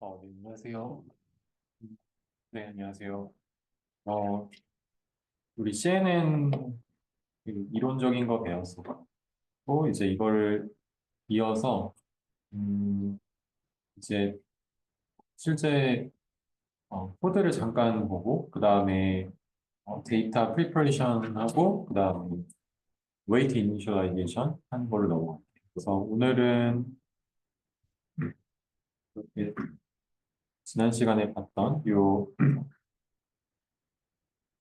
네, 안녕하세요. 네, 안녕하세요. 어, 우리 CNN 그 이론적인 거 배웠었고, 이제 이거를 이어서, 음, 이제 실제 코드를 잠깐 보고, 그 다음에 데이터 프리퍼레이션 하고, 그 다음에 웨이트 이니셜라이제이션 하는 걸로 넘어갈게요. 그래서 오늘은 이렇게 지난 시간에 봤던 요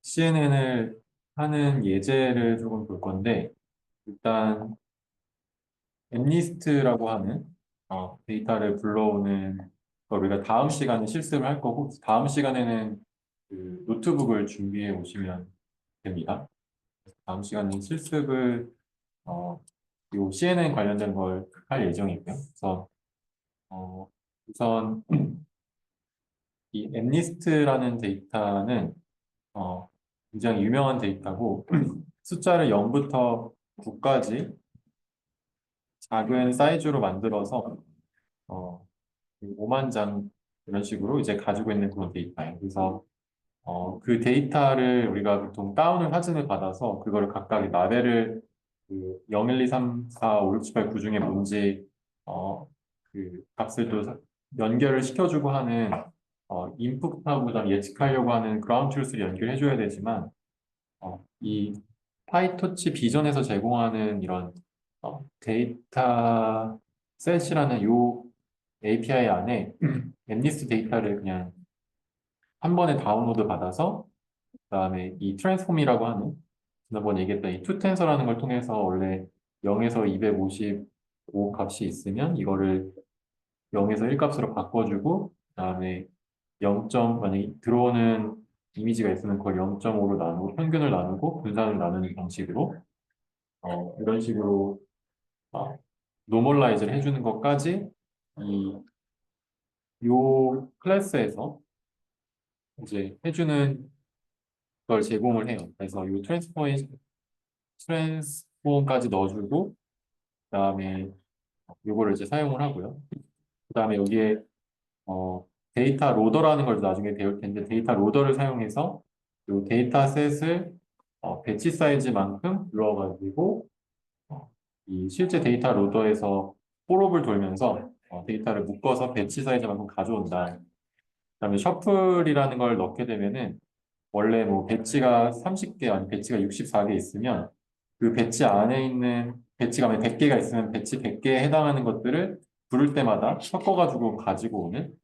CNN을 하는 예제를 조금 볼 건데, 일단 엠니스트라고 하는 데이터를 불러오는 걸 우리가 다음 시간에 실습을 할 거고 다음 시간에는 그 노트북을 준비해 오시면 됩니다. 다음 시간에 실습을 어, 요 CNN 관련된 걸 할 예정이고요. 그래서 우선 이 엠니스트라는 데이터는 어, 굉장히 유명한 데이터고 숫자를 0부터 9까지 작은 사이즈로 만들어서 어, 5만 장 이런 식으로 이제 가지고 있는 그런 데이터예요. 그래서 그 데이터를 우리가 보통 다운을 사진을 받아서 그거를 각각의 라벨을 그 0, 1, 2, 3, 4, 5, 6, 7, 8, 9 중에 뭔지 그 값을 또 연결을 시켜주고 하는 인풋하고 그다음 예측하려고 하는 그라운드 트루스를 연결해줘야 되지만 이 파이토치 비전에서 제공하는 이런 데이터 셋이라는 요 API 안에 엠리스트 데이터를 그냥 한 번에 다운로드 받아서 그다음에 이 트랜스폼이라고 하는 지난번에 얘기했던 이 투텐서라는 걸 통해서 원래 0에서 255 값이 있으면 이거를 0에서 1 값으로 바꿔주고 그다음에 0. 만약에 들어오는 이미지가 있으면 그걸 0.5로 나누고 평균을 나누고 분산을 나누는 방식으로 이런 식으로 노멀라이즈를 해주는 것까지 이 요 클래스에서 이제 해주는 걸 제공을 해요. 그래서 이 트랜스폼까지 넣어주고, 그다음에 이거를 이제 사용을 하고요. 그다음에 여기에 어, 데이터 로더라는 걸 나중에 배울 텐데 데이터 로더를 사용해서 이 데이터셋을 배치 사이즈만큼 불러가지고 이 실제 데이터 로더에서 폴업을 돌면서 데이터를 묶어서 배치 사이즈만큼 가져온다. 그다음에 셔플이라는 걸 넣게 되면은 원래 뭐 배치가 30개 아니 배치가 64개 있으면 그 배치 안에 있는 배치가 만약 100개가 있으면 배치 100개에 해당하는 것들을 부를 때마다 섞어가지고 가지고 오는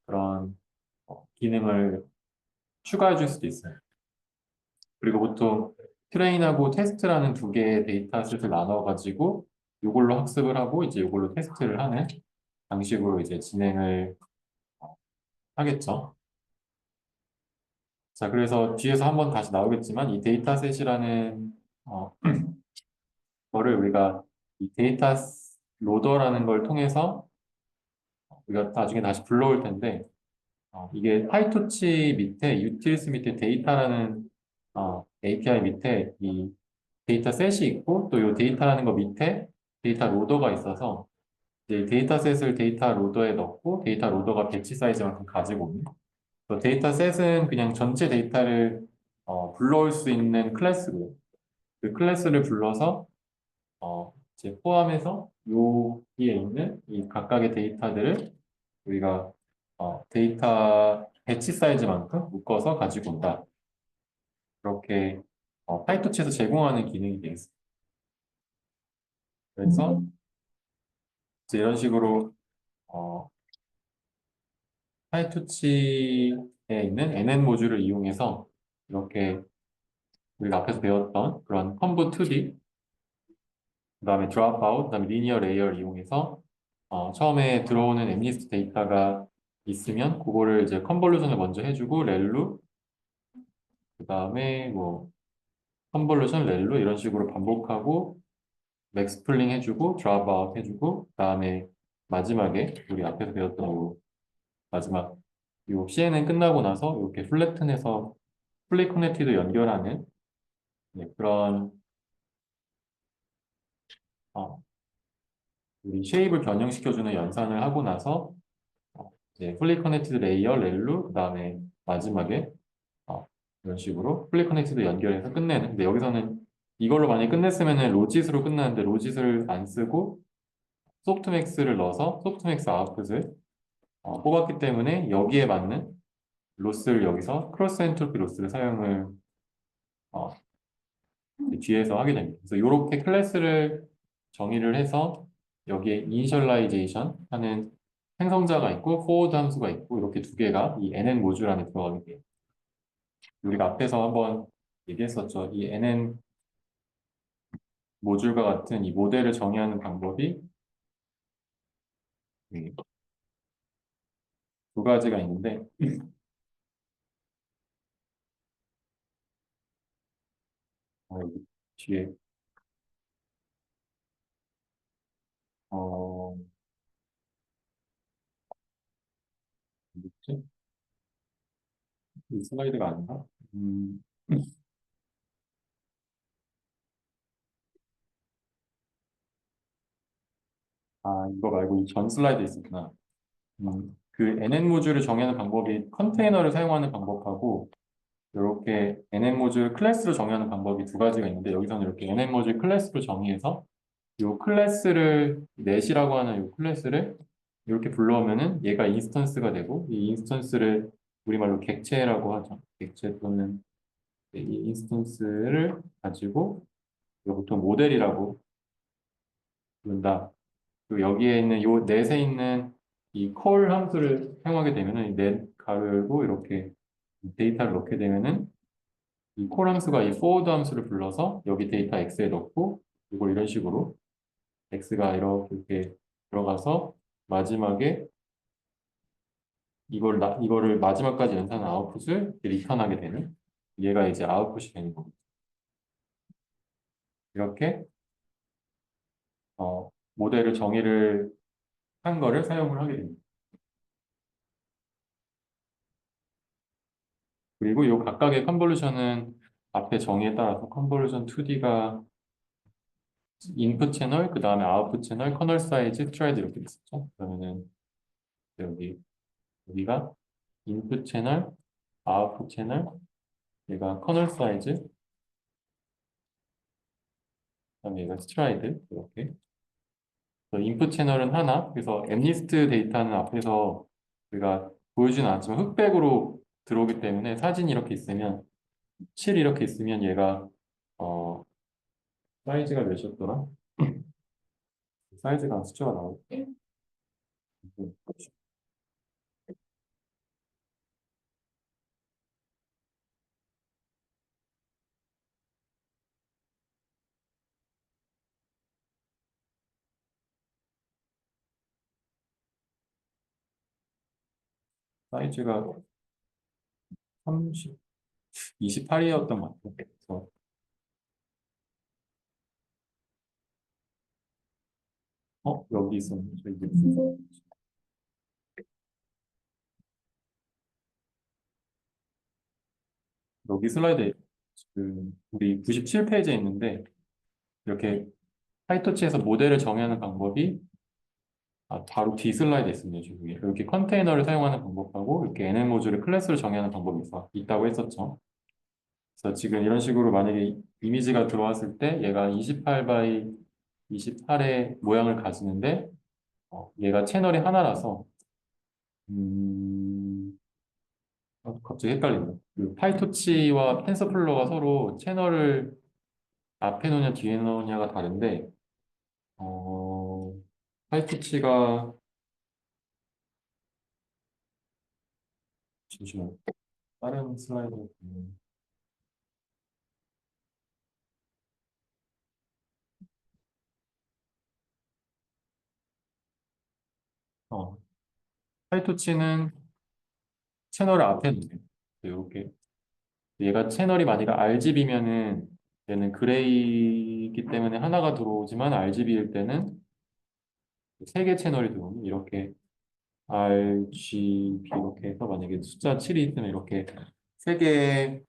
그런 기능을 추가해 줄 수도 있어요. 그리고 보통 트레인하고 테스트라는 두 개의 데이터셋을 나눠가지고 이걸로 학습을 하고 이제 이걸로 테스트를 하는 방식으로 이제 진행을 하겠죠. 자, 그래서 뒤에서 한번 다시 나오겠지만 이 데이터셋이라는 거를 우리가 이 데이터 로더라는 걸 통해서 우리가 나중에 다시 불러올 텐데 이게 파이토치 밑에 유틸스 밑에 데이터라는 API 밑에 이 데이터 셋이 있고 또 이 데이터라는 거 밑에 데이터 로더가 있어서 이제 데이터셋을 데이터 로더에 넣고 데이터 로더가 배치 사이즈만큼 가지고 오는 데이터 셋은 그냥 전체 데이터를 불러올 수 있는 클래스고요. 그 클래스를 불러서 이제 포함해서 여기에 있는 이 각각의 데이터들을 우리가 데이터 배치 사이즈만큼 묶어서 가지고 온다. 그렇게 파이토치에서 제공하는 기능이 되어 있습니다. 그래서 이제 이런 식으로 어, 파이토치에 있는 NN 모듈을 이용해서 이렇게 우리가 앞에서 배웠던 그런 컴브 2D, 그다음에 드롭아웃, 그다음에 리니어 레이어를 이용해서 처음에 들어오는 엠리스트 데이터가 있으면 그거를 이제 컨볼루션을 먼저 해주고 렐루, 그다음에 뭐 컨볼루션, 렐루 이런 식으로 반복하고 맥스플링 해주고 드롭아웃 해주고 그다음에 마지막에 우리 앞에서 배웠던 요 마지막 요 CNN 끝나고 나서 이렇게 플래튼해서 플리 커넥티드 연결하는 그런 어, 우리 쉐입을 변형시켜주는 연산을 하고 나서 이제 fully connected layer, 렐루, 그 다음에 마지막에 어, 이런 식으로 fully connected 연결해서 끝내는. 근데 여기서는 이걸로 만약에 끝냈으면은 로짓으로 끝나는데 로짓을 안 쓰고 소프트맥스를 넣어서 소프트맥스 아웃풋을 뽑았기 때문에 여기에 맞는 로스를 여기서 크로스 엔트로피 로스를 사용을 어, 뒤에서 하게 됩니다. 그래서 이렇게 클래스를 정의를 해서 여기에 이니셜라이제이션 하는 생성자가 있고 포워드 함수가 있고 이렇게 두 개가 이 NN 모듈 안에 들어가게 돼요. 우리가 앞에서 한번 얘기했었죠. 이 NN 모듈과 같은 이 모델을 정의하는 방법이 두 가지가 있는데 여기 뒤에 어, 뭐지? 이 슬라이드가 아닌가? 아, 이거 말고 이 전 슬라이드 있었구나. 그 NN 모듈을 정의하는 방법이 컨테이너를 사용하는 방법하고 이렇게 NN 모듈 클래스로 정의하는 방법이 두 가지가 있는데 여기서는 이렇게 NN 모듈 클래스로 정의해서 이 클래스를 넷이라고 하는 이 클래스를 이렇게 불러오면은 얘가 인스턴스가 되고 이 인스턴스를 우리말로 객체라고 하죠. 객체 또는 이 인스턴스를 가지고 이거 보통 모델이라고 부른다. 그리고 여기에 있는 이 넷에 있는 이 콜 함수를 사용하게 되면은 이넷 가르고 이렇게 데이터를 넣게 되면은 이 콜 함수가 이 forward 함수를 불러서 여기 데이터 x에 넣고 이걸 이런 식으로 x가 이렇게 들어가서 마지막에 이거를 마지막까지 연산한 아웃풋을 리턴하게 되는 얘가 이제 아웃풋이 되는 겁니다. 이렇게 모델을 정의를 한 거를 사용을 하게 됩니다. 그리고 이 각각의 컨볼루션은 앞에 정의에 따라서 컨볼루션 2D가 인풋 채널, 그 다음에 아웃풋 채널, 커널 사이즈, 트레드 이렇게 있었죠. 그러면은 여기 여기가 인풋 채널, 아웃풋 채널, 얘가 커널 사이즈, 그다음에 얘가 스트라이드 이렇게. 인풋 채널은 하나, 그래서 엠리스트 데이터는 앞에서 우리가 보여주진 않았지만 흑백으로 들어오기 때문에 사진이 이렇게 있으면 7 이렇게 있으면 얘가 어, 사이즈가 몇이었더라? 사이즈가 숫자가 나오고 사이즈가 30, 28이었던 것 같아요. 그래서 여기 있었는데 이게 여기 슬라이드 지금 우리 97페이지에 있는데 이렇게 파이토치에서 모델을 정의하는 방법이 바로 뒤 슬라이드에 있습니다. 지금 이렇게 컨테이너를 사용하는 방법하고 이렇게 NN 모듈을 클래스로 정의하는 방법이 있다고 했었죠. 그래서 지금 이런 식으로 만약에 이미지가 들어왔을 때 얘가 28 바이 28의 모양을 가지는데 얘가 채널이 하나라서 음, 갑자기 헷갈린다. 그 파이토치와 텐서플로어가 서로 채널을 앞에 놓냐 뒤에 놓냐가 다른데 어, 파이토치가 잠시만 다른 슬라이드를 보면 어, 파이토치는 채널을 앞에 놓네요. 이렇게 얘가 채널이 만약에 RGB면은 얘는 그레이이기 때문에 하나가 들어오지만 RGB일 때는 세 개 채널이 들어오는 이렇게 RGB 이렇게 해서 만약에 숫자 7이 있으면 이렇게 세 개의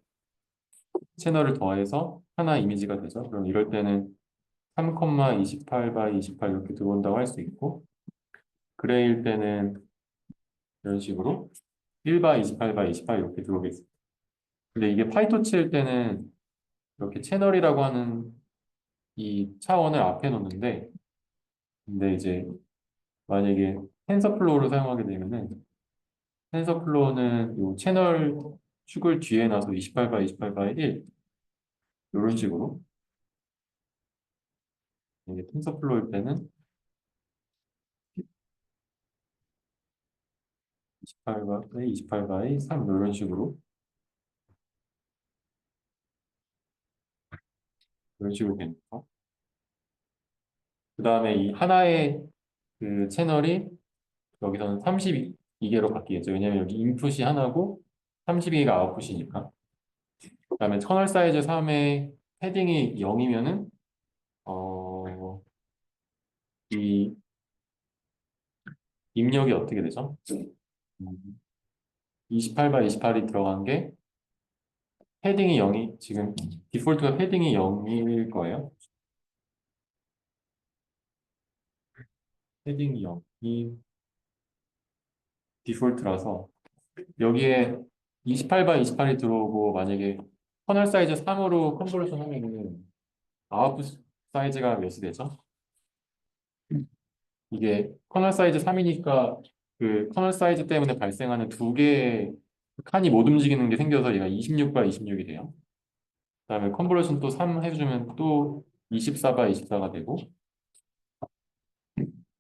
채널을 더해서 하나 이미지가 되죠. 그럼 이럴 때는 3,28 바이 28 이렇게 들어온다고 할 수 있고 그레이일 때는 이런 식으로 1바이 28바이 28 이렇게 들어오겠습니다. 근데 이게 파이토치일 때는 이렇게 채널이라고 하는 이 차원을 앞에 놓는데, 근데 이제 만약에 텐서플로우를 사용하게 되면은 텐서플로우는 이 채널 축을 뒤에 놔서 28바이 28바이 1 이런 식으로, 이게 텐서플로우일 때는 28바이 28바이 3 이런 식으로 되는 거. 그 다음에 이 하나의 그 채널이 여기서는 32개로 바뀌겠죠. 왜냐면 여기 인풋이 하나고 32개가 아웃풋이니까. 그 다음에 커널 사이즈 3의 패딩이 0이면은 이 입력이 어떻게 되죠? 28바이 28이 들어간 게 패딩이 0이 지금 디폴트가 패딩이 0일 거예요. 패딩이 0이 디폴트라서 여기에 28바이 28이 들어오고 만약에 커널 사이즈 3으로 컨버전 하면은 아웃풋 사이즈가 몇이 되죠? 이게 커널 사이즈 3이니까 그 커널 사이즈 때문에 발생하는 두 개의 칸이 못 움직이는 게 생겨서 얘가 26바이 26이 돼요. 그다음에 컨버전 또 3 해주면 또 24바이 24가 되고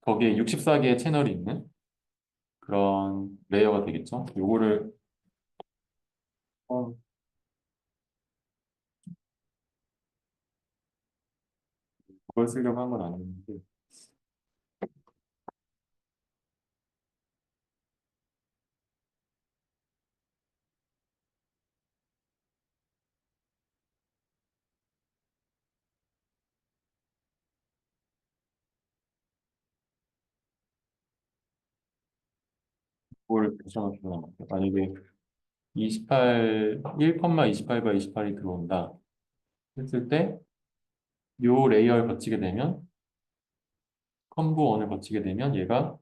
거기에 64개의 채널이 있는 그런 레이어가 되겠죠. 요거를 어, 그걸 쓰려고 한 건 아닌데 그걸 붙여놓고 만약에 28, 1,28바이 28이 들어온다 했을 때 요 레이어를 거치게 되면 컴보 원을 거치게 되면 얘가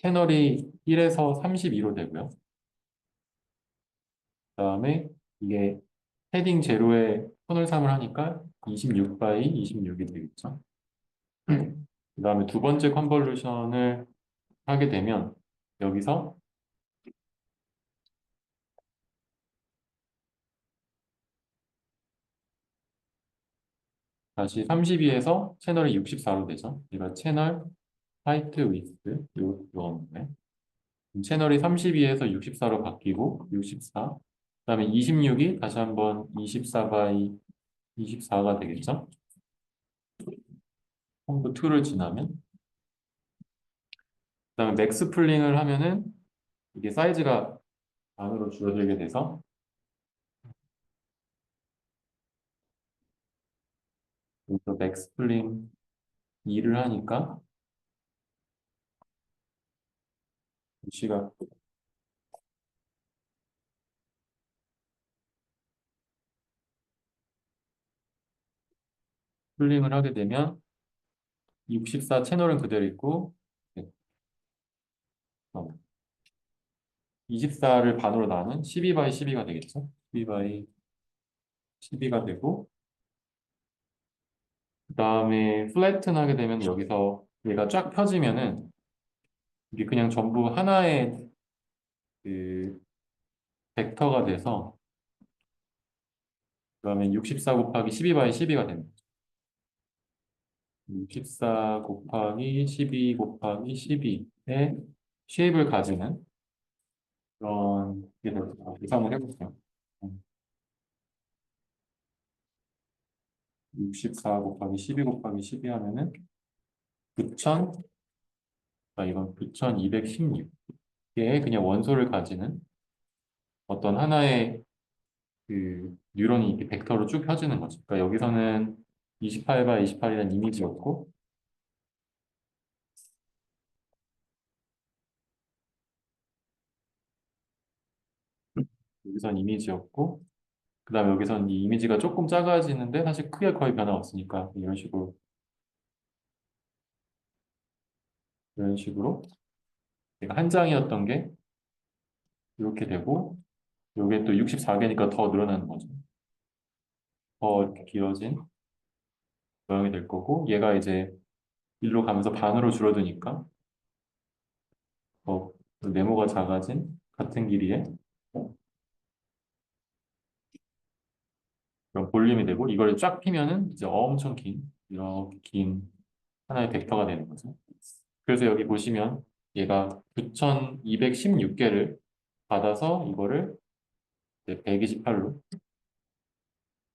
채널이 1에서 32로 되고요. 그다음에 이게 헤딩 제로에 손을 3을 하니까 26바이 26이 되겠죠. 그다음에 두 번째 컨볼루션을 하게 되면 여기서 다시 32에서 채널이 64로 되죠. 얘가 채널 하이트 위스 요거인데 채널이 32에서 64로 바뀌고 64 그다음에 26이 다시 한번 24바이 24가 되겠죠. 홈브 2를 지나면 그다음에 맥스 풀링을 하면은 이게 사이즈가 안으로 줄어들게 돼서 여기서 맥스 풀링 2를 하니까 시가 풀링을 하게 되면 64 채널은 그대로 있고 24를 반으로 나눈 12 바이 12가 되겠죠. 12 바이 12가 되고 그 다음에 플래튼 하게 되면 여기서 얘가 쫙 펴지면은 이게 그냥 전부 하나의 그 벡터가 돼서 그러면 64 곱하기 12 바이 12가 됩니다. 64 곱하기 12 곱하기 12의 쉐입을 가지는 그런 게 됩니다. 계산을 해볼게요. 64 곱하기 12 곱하기 12 하면은 9,000, 이건 9,216개의 그냥 원소를 가지는 어떤 하나의 그 뉴런이 이렇게 벡터로 쭉 펴지는 거죠. 그러니까 여기서는 28바 28이라는 이미지였고 여기선 이미지였고 그다음에 여기선 이 이미지가 조금 작아지는데 사실 크게 거의 변화 없으니까 이런 식으로 얘가 한 장이었던 게 이렇게 되고 요게 또 64개니까 더 늘어나는 거죠. 더 이렇게 길어진 모양이 될 거고 얘가 이제 일로 가면서 반으로 줄어드니까 더 네모가 작아진 같은 길이의 그런 볼륨이 되고 이걸 쫙 피면은 이제 엄청 긴 이렇게 긴 하나의 벡터가 되는 거죠. 그래서 여기 보시면 얘가 9216개를 받아서 이거를 128로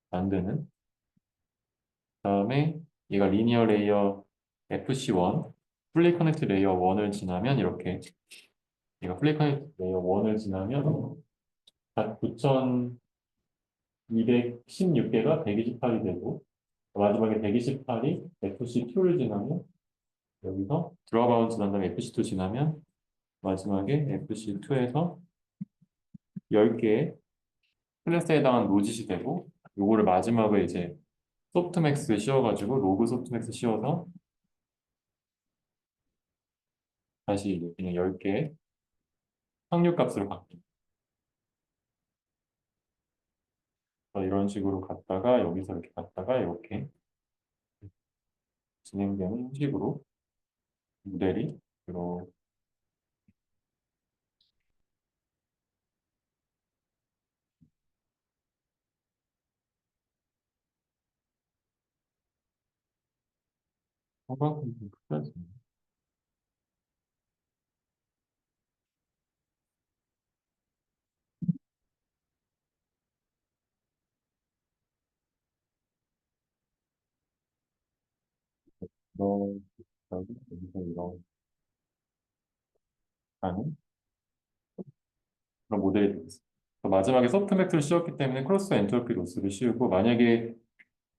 만드는 다음에 얘가 리니어 레이어 FC1 플레이 커넥트 레이어 1을 지나면 이렇게 얘가 플레이 커넥트 레이어 1을 지나면 9216개가 128이 되고 마지막에 128이 FC2를 지나면 여기서 드롭아웃 지난 다음에 FC2 지나면 마지막에 FC2에서 10개의 클래스에 해당한 로짓이 되고 요거를 마지막에 이제 소프트맥스 씌워가지고 로그 소프트맥스 씌워서 다시 이제 그냥 10개의 확률값으로 바뀝니다. 이런 식으로 갔다가 여기서 이렇게 갔다가 이렇게 진행되는 식으로 모델이 이렇게 성광 크게 여기서 이런 하는 그런 모델이 되겠습니다. 마지막에 소프트맥스를 씌웠기 때문에 크로스 엔트로피 로스를 씌우고 만약에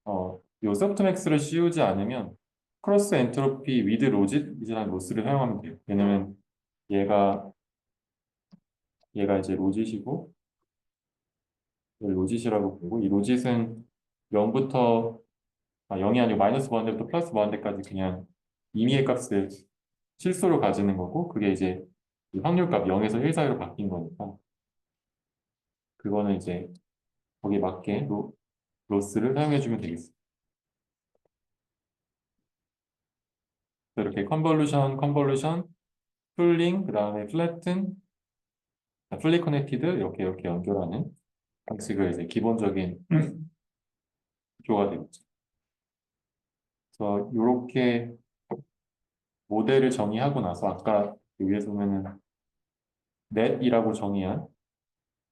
요 소프트맥스를 씌우지 않으면 크로스 엔트로피 위드 로짓이라는 로스를 사용하면 돼요. 왜냐면 얘가 이제 로짓이고 로짓이라고 보고 이 로짓은 0부터 0이 아니고 마이너스 무한대부터 플러스 무한대까지 그냥 임의의 값을 실수로 가지는 거고 그게 이제 이 확률값 0에서 1 사이로 바뀐 거니까 그거는 이제 거기에 맞게 로스를 사용해 주면 되겠습니다. 이렇게 컨볼루션, 풀링, 그 다음에 플래튼, 풀리 커넥티드 이렇게 연결하는 방식을 이제 기본적인 구조가 되겠죠. 그래서 이렇게 모델을 정의하고 나서 아까 여기에서 보면은 넷이라고 정의한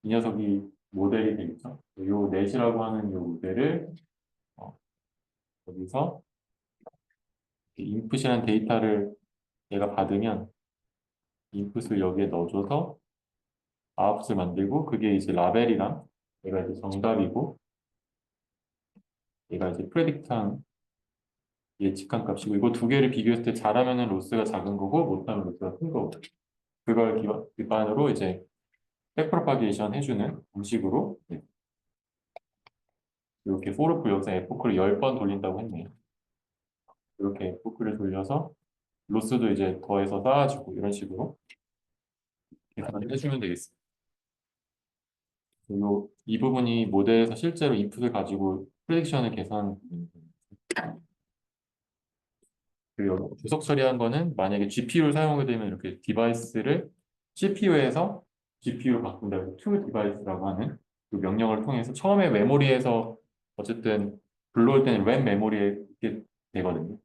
이 녀석이 모델이 되겠죠. 이 넷이라고 하는 이 모델을 어, 여기서 인풋이라는 데이터를 얘가 받으면 인풋을 여기에 넣어줘서 아웃풋을 만들고 그게 이제 라벨이랑 얘가 이제 정답이고 얘가 이제 프레딕트한 예측한 값이고 이거 두 개를 비교했을 때 잘하면은 로스가 작은 거고 못하면 로스가 큰 거고 그걸 기반으로 이제 백프로파게이션 해주는 방식으로 이렇게 포르프 여기서 에포크를 10번 돌린다고 했네요. 이렇게 에포크를 돌려서 로스도 이제 더해서 쌓아주고 이런 식으로 계산을 해주면 되겠습니다. 그리고 이 부분이 모델에서 실제로 인풋을 가지고 프레딕션을 계산 그리고 주석 처리한 거는 만약에 GPU를 사용하게 되면 이렇게 디바이스를 CPU에서 GPU로 바꾼다. to 디바이스라고 하는 그 명령을 통해서 처음에 메모리에서 어쨌든 불러올 때는 램 메모리에 있게 되거든요.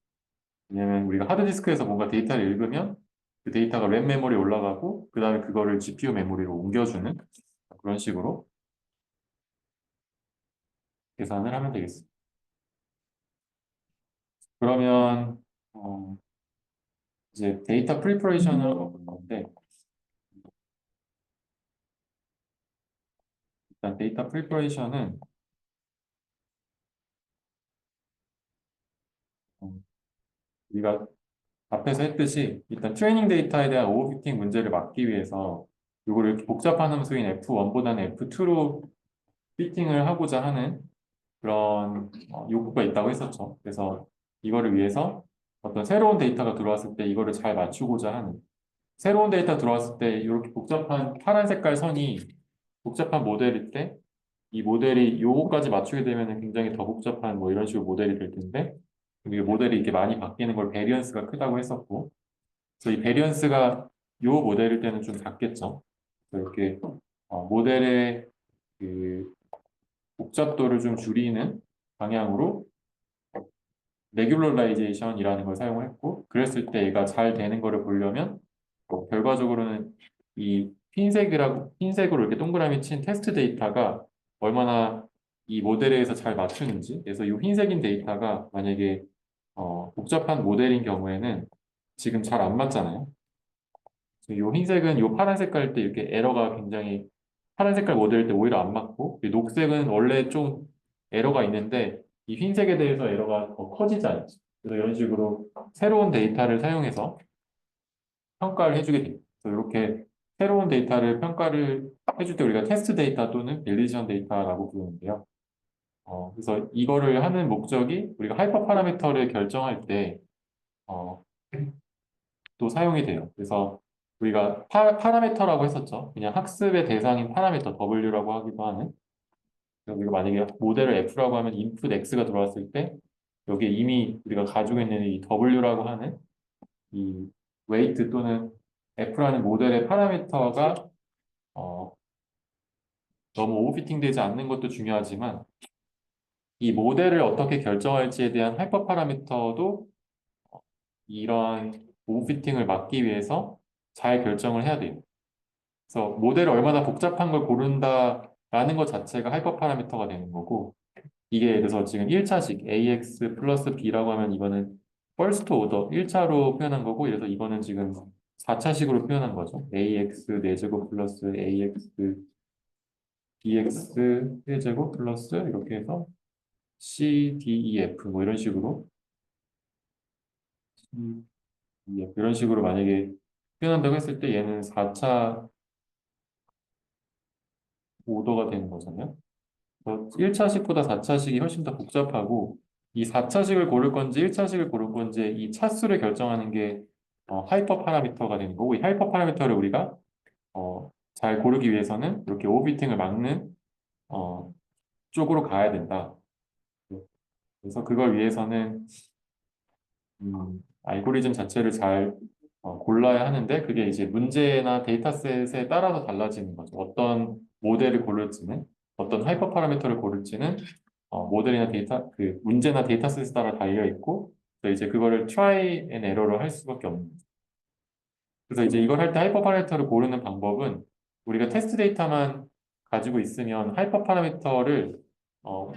왜냐면 우리가 하드디스크에서 뭔가 데이터를 읽으면 그 데이터가 램 메모리에 올라가고 그 다음에 그거를 GPU 메모리로 옮겨주는 그런 식으로 계산을 하면 되겠습니다. 그러면 이제 데이터 프리퍼레이션을 볼 건데 일단 데이터 프리퍼레이션은 우리가 앞에서 했듯이 일단 트레이닝 데이터에 대한 오버피팅 문제를 막기 위해서 이거를 이렇게 복잡한 함수인 F1보다는 F2로 피팅을 하고자 하는 그런 요구가 있다고 했었죠. 그래서 이거를 위해서 어떤 새로운 데이터가 들어왔을 때 이거를 잘 맞추고자 하는 새로운 데이터 들어왔을 때 이렇게 복잡한 파란 색깔 선이 복잡한 모델일 때 이 모델이 요거까지 맞추게 되면 굉장히 더 복잡한 뭐 이런 식으로 모델이 될 텐데 이게 모델이 이렇게 많이 바뀌는 걸 베리언스가 크다고 했었고 그래서 이 베리언스가 요 모델일 때는 좀 작겠죠. 그래서 이렇게 모델의 그 복잡도를 좀 줄이는 방향으로 레귤러라이제이션이라는 걸 사용을 했고 그랬을 때 얘가 잘 되는 거를 보려면 결과적으로는 이 흰색으로 이렇게 동그라미 친 테스트 데이터가 얼마나 이 모델에 의해서 잘 맞추는지 그래서 이 흰색인 데이터가 만약에 복잡한 모델인 경우에는 지금 잘 안 맞잖아요. 이 흰색은 이 파란 색깔일 때 이렇게 에러가 굉장히 파란 색깔 모델일 때 오히려 안 맞고 이 녹색은 원래 좀 에러가 있는데 이 흰색에 대해서 에러가 더 커지지 않죠. 그래서 이런 식으로 새로운 데이터를 사용해서 평가를 해주게 됩니다. 그래서 이렇게 새로운 데이터를 평가를 해줄 때 우리가 테스트 데이터 또는 밸리데이션 데이터라고 부르는데요. 그래서 이거를 하는 목적이 우리가 하이퍼 파라미터를 결정할 때 어, 또 사용이 돼요. 그래서 우리가 파라미터라고 했었죠. 그냥 학습의 대상인 파라미터 W라고 하기도 하는. 그래서 우리가 만약에 모델을 F라고 하면 input X가 들어왔을 때 여기에 이미 우리가 가지고 있는 이 W라고 하는 이 웨이트 또는 F라는 모델의 파라미터가 어, 너무 오버피팅 되지 않는 것도 중요하지만 이 모델을 어떻게 결정할지에 대한 하이퍼 파라미터도 이런 오버피팅을 막기 위해서 잘 결정을 해야 돼요. 그래서 모델을 얼마나 복잡한 걸 고른다라는 것 자체가 하이퍼 파라미터가 되는 거고 이게 예를 들어서 지금 1차식 AX 플러스 B라고 하면 이거는 first order 1차로 표현한 거고 그래서 이거는 지금 4차식으로 표현한 거죠. AX 4제곱 플러스 AX BX 1제곱 플러스 이렇게 해서 C, D, E, F 뭐 이런 식으로 이런 식으로 만약에 표현한다고 했을 때 얘는 4차 오더가 되는 거잖아요. 1차식보다 4차식이 훨씬 더 복잡하고 이 4차식을 고를 건지 1차식을 고를 건지 이 차수를 결정하는 게 하이퍼 파라미터가 되는 거고 이 하이퍼 파라미터를 우리가 잘 고르기 위해서는 이렇게 오버피팅을 막는 쪽으로 가야 된다. 그래서 그걸 위해서는 알고리즘 자체를 잘 골라야 하는데 그게 이제 문제나 데이터셋에 따라서 달라지는 거죠. 어떤 모델을 고를지는 어떤 하이퍼 파라미터를 고를지는 모델이나 데이터 그 문제나 데이터셋에 따라 달려 있고 그래서 이제 그거를 try and error로 할 수밖에 없는 거죠. 그래서 이제 이걸 할 때 하이퍼 파라미터를 고르는 방법은 우리가 테스트 데이터만 가지고 있으면 하이퍼 파라미터를 어,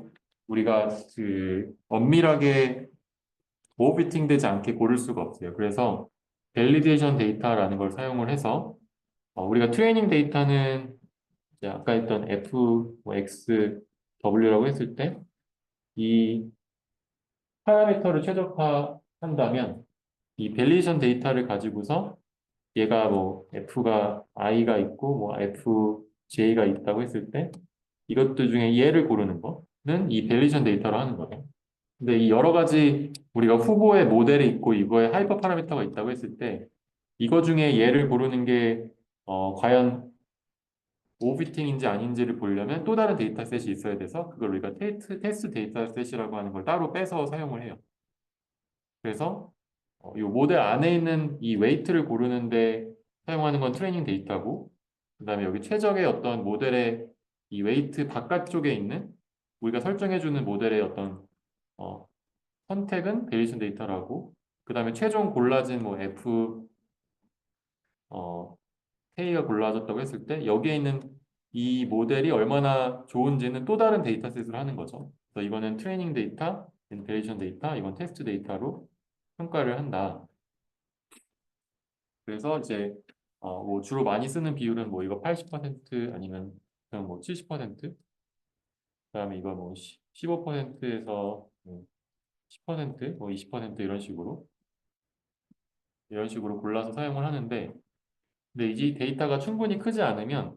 우리가 그 엄밀하게 오버피팅 되지 않게 고를 수가 없어요. 그래서 밸리데이션 데이터라는 걸 사용을 해서 우리가 트레이닝 데이터는 이제 아까 했던 F, 뭐 X, W라고 했을 때 이 파라미터를 최적화한다면 이 밸리데이션 데이터를 가지고서 얘가 뭐 F가 I가 있고 뭐 F, J가 있다고 했을 때 이것들 중에 얘를 고르는 거는 이 밸리데이션 데이터로 하는 거예요. 근데 이 여러 가지 우리가 후보의 모델이 있고 이거에 하이퍼 파라미터가 있다고 했을 때 이거 중에 얘를 고르는 게 과연 오비팅인지 아닌지를 보려면 또 다른 데이터셋이 있어야 돼서 그걸 우리가 테스트 데이터셋이라고 하는 걸 따로 빼서 사용을 해요. 그래서 이 모델 안에 있는 이 웨이트를 고르는데 사용하는 건 트레이닝 데이터고 그다음에 여기 최적의 어떤 모델의 이 웨이트 바깥쪽에 있는 우리가 설정해주는 모델의 어떤 어, 선택은 베리에이션 데이터라고 그다음에 최종 골라진 뭐 F K가 골라졌다고 했을 때 여기에 있는 이 모델이 얼마나 좋은지는 또 다른 데이터셋으로 하는 거죠. 그래서 이거는 트레이닝 데이터, 베리에이션 데이터, 이건 테스트 데이터로 평가를 한다. 그래서 이제 뭐 주로 많이 쓰는 비율은 뭐 이거 80% 아니면 그냥 뭐 70%, 그다음에 이거 뭐 15%에서 10%, 뭐 20% 이런 식으로 골라서 사용을 하는데 근데 이 데이터가 충분히 크지 않으면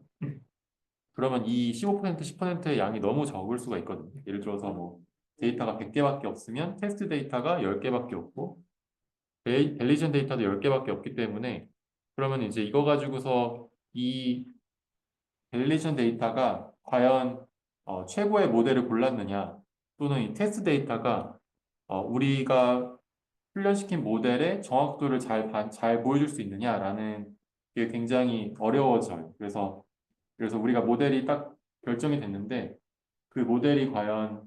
그러면 이 15%, 10%의 양이 너무 적을 수가 있거든요. 예를 들어서 뭐 데이터가 100개밖에 없으면 테스트 데이터가 10개밖에 없고 밸리전 데이터도 10개밖에 없기 때문에 그러면 이제 이거 가지고서 이 밸리데이션 데이터가 과연 최고의 모델을 골랐느냐 또는 이 테스트 데이터가 우리가 훈련시킨 모델의 정확도를 잘 보여줄 수 있느냐라는 게 굉장히 어려워져요. 그래서 우리가 모델이 딱 결정이 됐는데 그 모델이 과연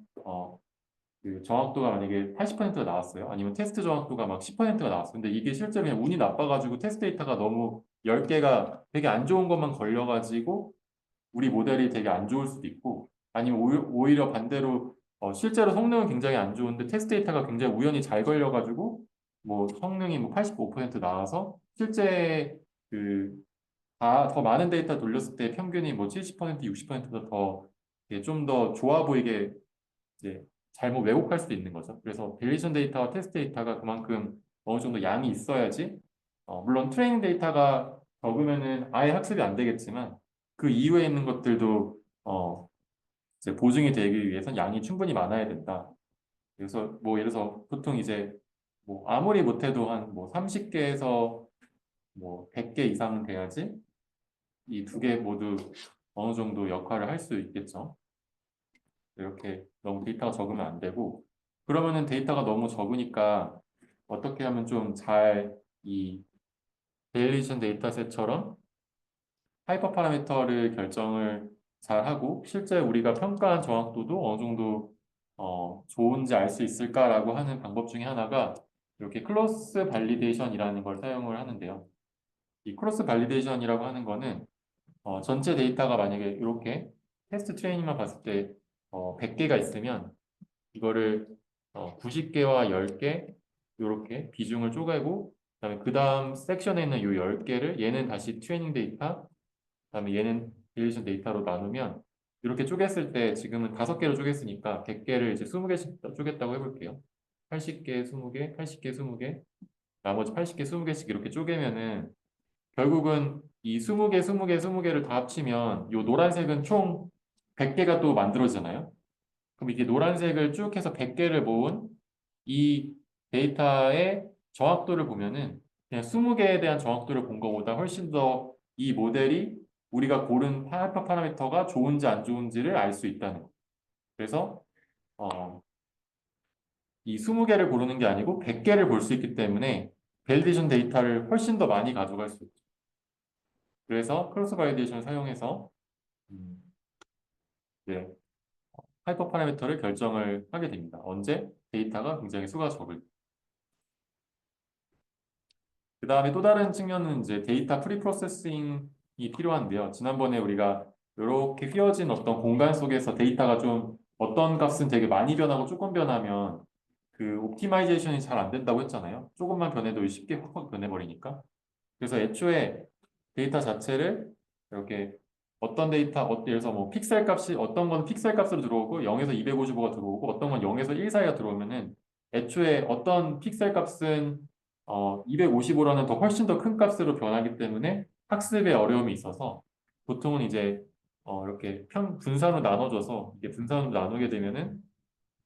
그 정확도가 만약에 80%가 나왔어요. 아니면 테스트 정확도가 막 10%가 나왔어요. 근데 이게 실제로 그냥 운이 나빠가지고 테스트 데이터가 너무 10개가 되게 안 좋은 것만 걸려가지고 우리 모델이 되게 안 좋을 수도 있고 아니면 오히려 반대로 실제로 성능은 굉장히 안 좋은데 테스트 데이터가 굉장히 우연히 잘 걸려가지고 뭐 성능이 뭐 85% 나와서 실제 그 더 많은 데이터 돌렸을 때 평균이 뭐 70%, 60%가 더 좀 더 좋아 보이게 이제 잘못 왜곡할 수도 있는 거죠. 그래서 밸리데이션 데이터와 테스트 데이터가 그만큼 어느 정도 양이 있어야지 물론 트레이닝 데이터가 적으면은 아예 학습이 안 되겠지만 그 이후에 있는 것들도 이제 보증이 되기 위해선 양이 충분히 많아야 된다. 그래서 뭐 예를 들어서 보통 이제 뭐 아무리 못해도 한 뭐 30개에서 뭐 100개 이상은 돼야지 이 두 개 모두 어느 정도 역할을 할 수 있겠죠. 이렇게 너무 데이터가 적으면 안 되고 그러면은 데이터가 너무 적으니까 어떻게 하면 좀 잘 이 데일리션 데이터셋처럼 하이퍼 파라미터를 결정을 잘 하고 실제 우리가 평가한 정확도도 어느 정도 좋은지 알 수 있을까라고 하는 방법 중에 하나가 이렇게 크로스 발리데이션이라는 걸 사용을 하는데요. 이 크로스 발리데이션이라고 하는 거는 전체 데이터가 만약에 이렇게 테스트 트레이닝만 봤을 때 100개가 있으면 이거를 90개와 10개 이렇게 비중을 쪼개고 그다음에 그 다음 섹션에 있는 이 10개를 얘는 다시 트레이닝 데이터 그다음에 얘는 릴레이션 데이터로 나누면 이렇게 쪼갰을 때 지금은 5개로 쪼갰으니까 100개를 이제 20개씩 쪼갰다고 해볼게요. 80개, 20개, 80개, 20개 나머지 80개, 20개씩 이렇게 쪼개면은 결국은 이 20개, 20개, 20개를 다 합치면 이 노란색은 총 100개가 또 만들어지잖아요. 그럼 이게 노란색을 쭉 해서 100개를 모은 이 데이터의 정확도를 보면은 그냥 20개에 대한 정확도를 본 것보다 훨씬 더 이 모델이 우리가 고른 하이퍼 파라미터가 좋은지 안 좋은지를 알 수 있다는 거예요. 그래서 어, 이 20개를 고르는 게 아니고 100개를 볼 수 있기 때문에 밸리데이션 데이터를 훨씬 더 많이 가져갈 수 있죠. 그래서 크로스 발리데이션을 사용해서 음, 네, 하이퍼 파라미터를 결정을 하게 됩니다. 언제? 데이터가 굉장히 수가 적을 때. 그 다음에 또 다른 측면은 이제 데이터 프리 프로세싱이 필요한데요. 지난번에 우리가 이렇게 휘어진 어떤 공간 속에서 데이터가 좀 어떤 값은 되게 많이 변하고 조금 변하면 그 옵티마이제이션이 잘 안 된다고 했잖아요. 조금만 변해도 쉽게 확 변해버리니까. 그래서 애초에 데이터 자체를 이렇게 어떤 데이터, 예를 들어서 뭐 픽셀 값이 어떤 건 픽셀 값으로 들어오고 0에서 255가 들어오고 어떤 건 0에서 1 사이가 들어오면은 애초에 어떤 픽셀 값은 255라는 더 훨씬 더 큰 값으로 변하기 때문에 학습에 어려움이 있어서 보통은 이제 이렇게 분산으로 나눠줘서 이게 분산으로 나누게 되면은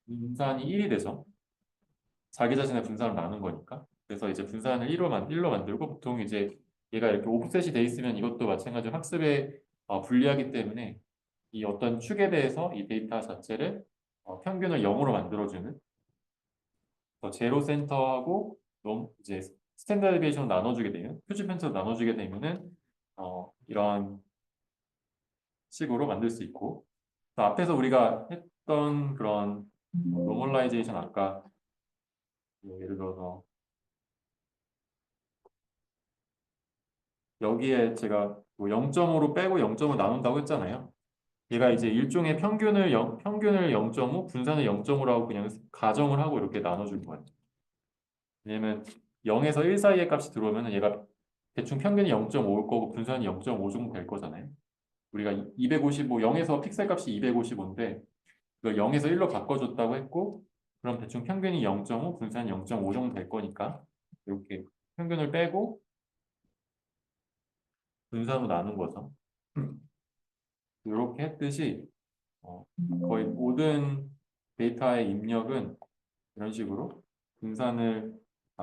분산이 1이 되죠. 자기 자신의 분산을 나눈 거니까. 그래서 이제 분산을 1로 만들고 보통 이제 얘가 이렇게 오프셋이 돼 있으면 이것도 마찬가지로 학습에 불리하기 때문에 이 어떤 축에 대해서 이 데이터 자체를 평균을 0으로 만들어주는 제로 센터하고 이제 스탠다드 디비에이션으로 나눠주게 되면 표준 편차로 나눠주게 되면은 이런 식으로 만들 수 있고 또 앞에서 우리가 했던 그런 노멀라이제이션 아까 뭐 예를 들어서 여기에 제가 뭐 0.5로 빼고 0.5 나눈다고 했잖아요. 얘가 이제 일종의 평균을 0.5, 분산을 0.5라고 그냥 가정을 하고 이렇게 나눠줄 거예요. 왜냐면 0에서 1 사이의 값이 들어오면 얘가 대충 평균이 0.5일 거고 분산이 0.5 정도 될 거잖아요. 우리가 255, 0에서 픽셀 값이 255인데 그걸 0에서 1로 바꿔줬다고 했고 그럼 대충 평균이 0.5, 분산이 0.5 정도 될 거니까 이렇게 평균을 빼고 분산으로 나눈 거죠. 이렇게 했듯이 거의 모든 데이터의 입력은 이런 식으로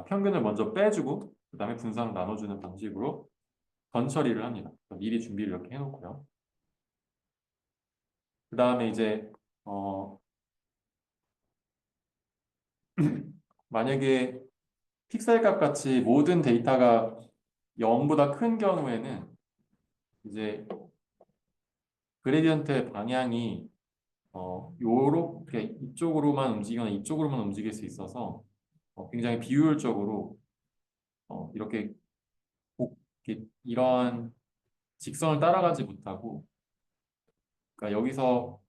평균을 먼저 빼주고 그 다음에 분산을 나눠주는 방식으로 전 처리를 합니다. 미리 준비를 이렇게 해놓고요. 그 다음에 이제 만약에 픽셀 값 같이 모든 데이터가 0보다 큰 경우에는 이제 그레디언트의 방향이 요렇게 이쪽으로만 움직이거나 이쪽으로만 움직일 수 있어서 굉장히 비효율적으로 이렇게 이렇게 이러한 직선을 따라가지 못하고 그러니까 여기서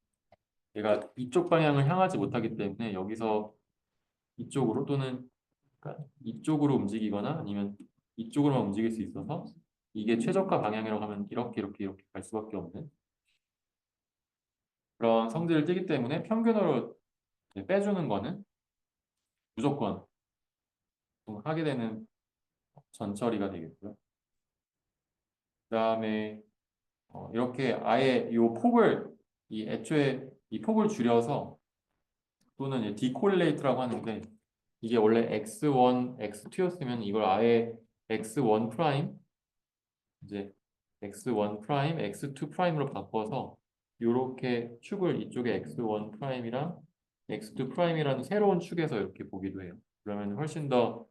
얘가 이쪽 방향을 향하지 못하기 때문에 여기서 이쪽으로 또는 그러니까 이쪽으로 움직이거나 아니면 이쪽으로만 움직일 수 있어서 이게 최적화 방향이라고 하면 이렇게 갈 수밖에 없는 그런 성질을 띠기 때문에 평균으로 이제 빼주는 거는 무조건 하게 되는 전처리가 되겠고요. 그다음에 이렇게 아예 이 애초에 이 폭을 줄여서 또는 이제 디콜레이트라고 하는데 이게 원래 x1, x2였으면 이걸 아예 x1 프라임 이제 x1 프라임, x2 프라임으로 바꿔서 이렇게 축을 이쪽에 x1 프라임이랑 x2 프라임이라는 새로운 축에서 이렇게 보기도 해요. 그러면 훨씬 더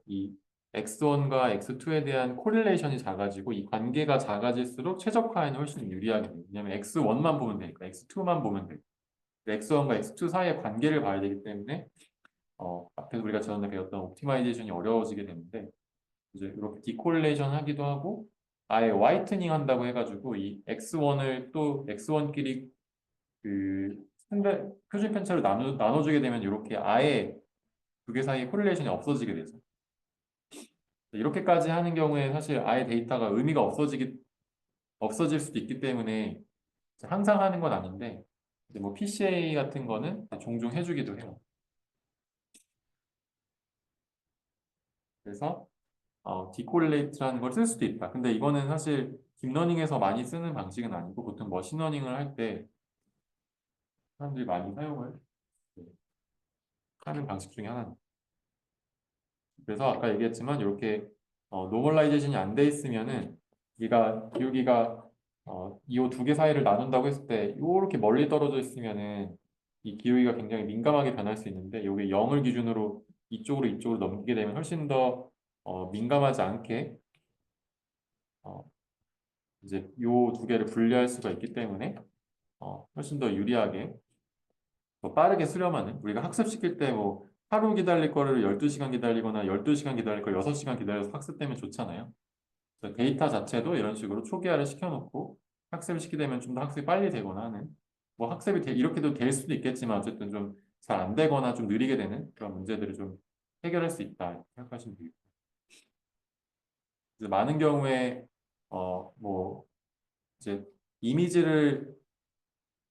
이 x1과 x2에 대한 코릴레이션이 작아지고 이 관계가 작아질수록 최적화에는 훨씬 유리하게 돼요. 왜냐하면 x1만 보면 되니까 x2만 보면 돼요. x1과 x2 사이의 관계를 봐야 되기 때문에 앞에서 우리가 전에 배웠던 옵티마이제이션이 어려워지게 되는데 이제 이렇게 디콜레이션 하기도 하고 아예 화이트닝 한다고 해가지고 이 x1을 또 x1끼리 그 상대 표준 편차로 나눠주게 되면 이렇게 아예 두 개 사이의 코릴레이션이 없어지게 돼서 이렇게까지 하는 경우에 사실 아예 데이터가 의미가 없어질 수도 있기 때문에 항상 하는 건 아닌데 이제 뭐 PCA 같은 거는 종종 해주기도 해요. 그래서 디콜레이트라는 걸 쓸 수도 있다. 근데 이거는 사실 딥러닝에서 많이 쓰는 방식은 아니고 보통 머신러닝을 할 때 사람들이 많이 사용을 하는 방식 중에 하나입니다. 그래서 아까 얘기했지만 이렇게 노멀라이제이션이 안 돼 있으면은 얘가 기울기가 이 두 개 사이를 나눈다고 했을 때 이렇게 멀리 떨어져 있으면은 이 기울기가 굉장히 민감하게 변할 수 있는데 여기 0을 기준으로 이쪽으로 넘기게 되면 훨씬 더 민감하지 않게 어, 이제 요 두 개를 분리할 수가 있기 때문에 훨씬 더 유리하게 더 빠르게 수렴하는 우리가 학습시킬 때 뭐 하루 기다릴 거를 12시간 기다리거나 12시간 기다릴 걸 6시간 기다려서 학습되면 좋잖아요. 그래서 데이터 자체도 이런 식으로 초기화를 시켜놓고 학습을 시키게 되면 좀 더 학습이 빨리 되거나 하는 뭐 이렇게도 될 수도 있겠지만 어쨌든 좀 잘 안 되거나 좀 느리게 되는 그런 문제들을 좀 해결할 수 있다 이렇게 생각하시면 되겠고 그래서 많은 경우에 뭐 이제 이미지를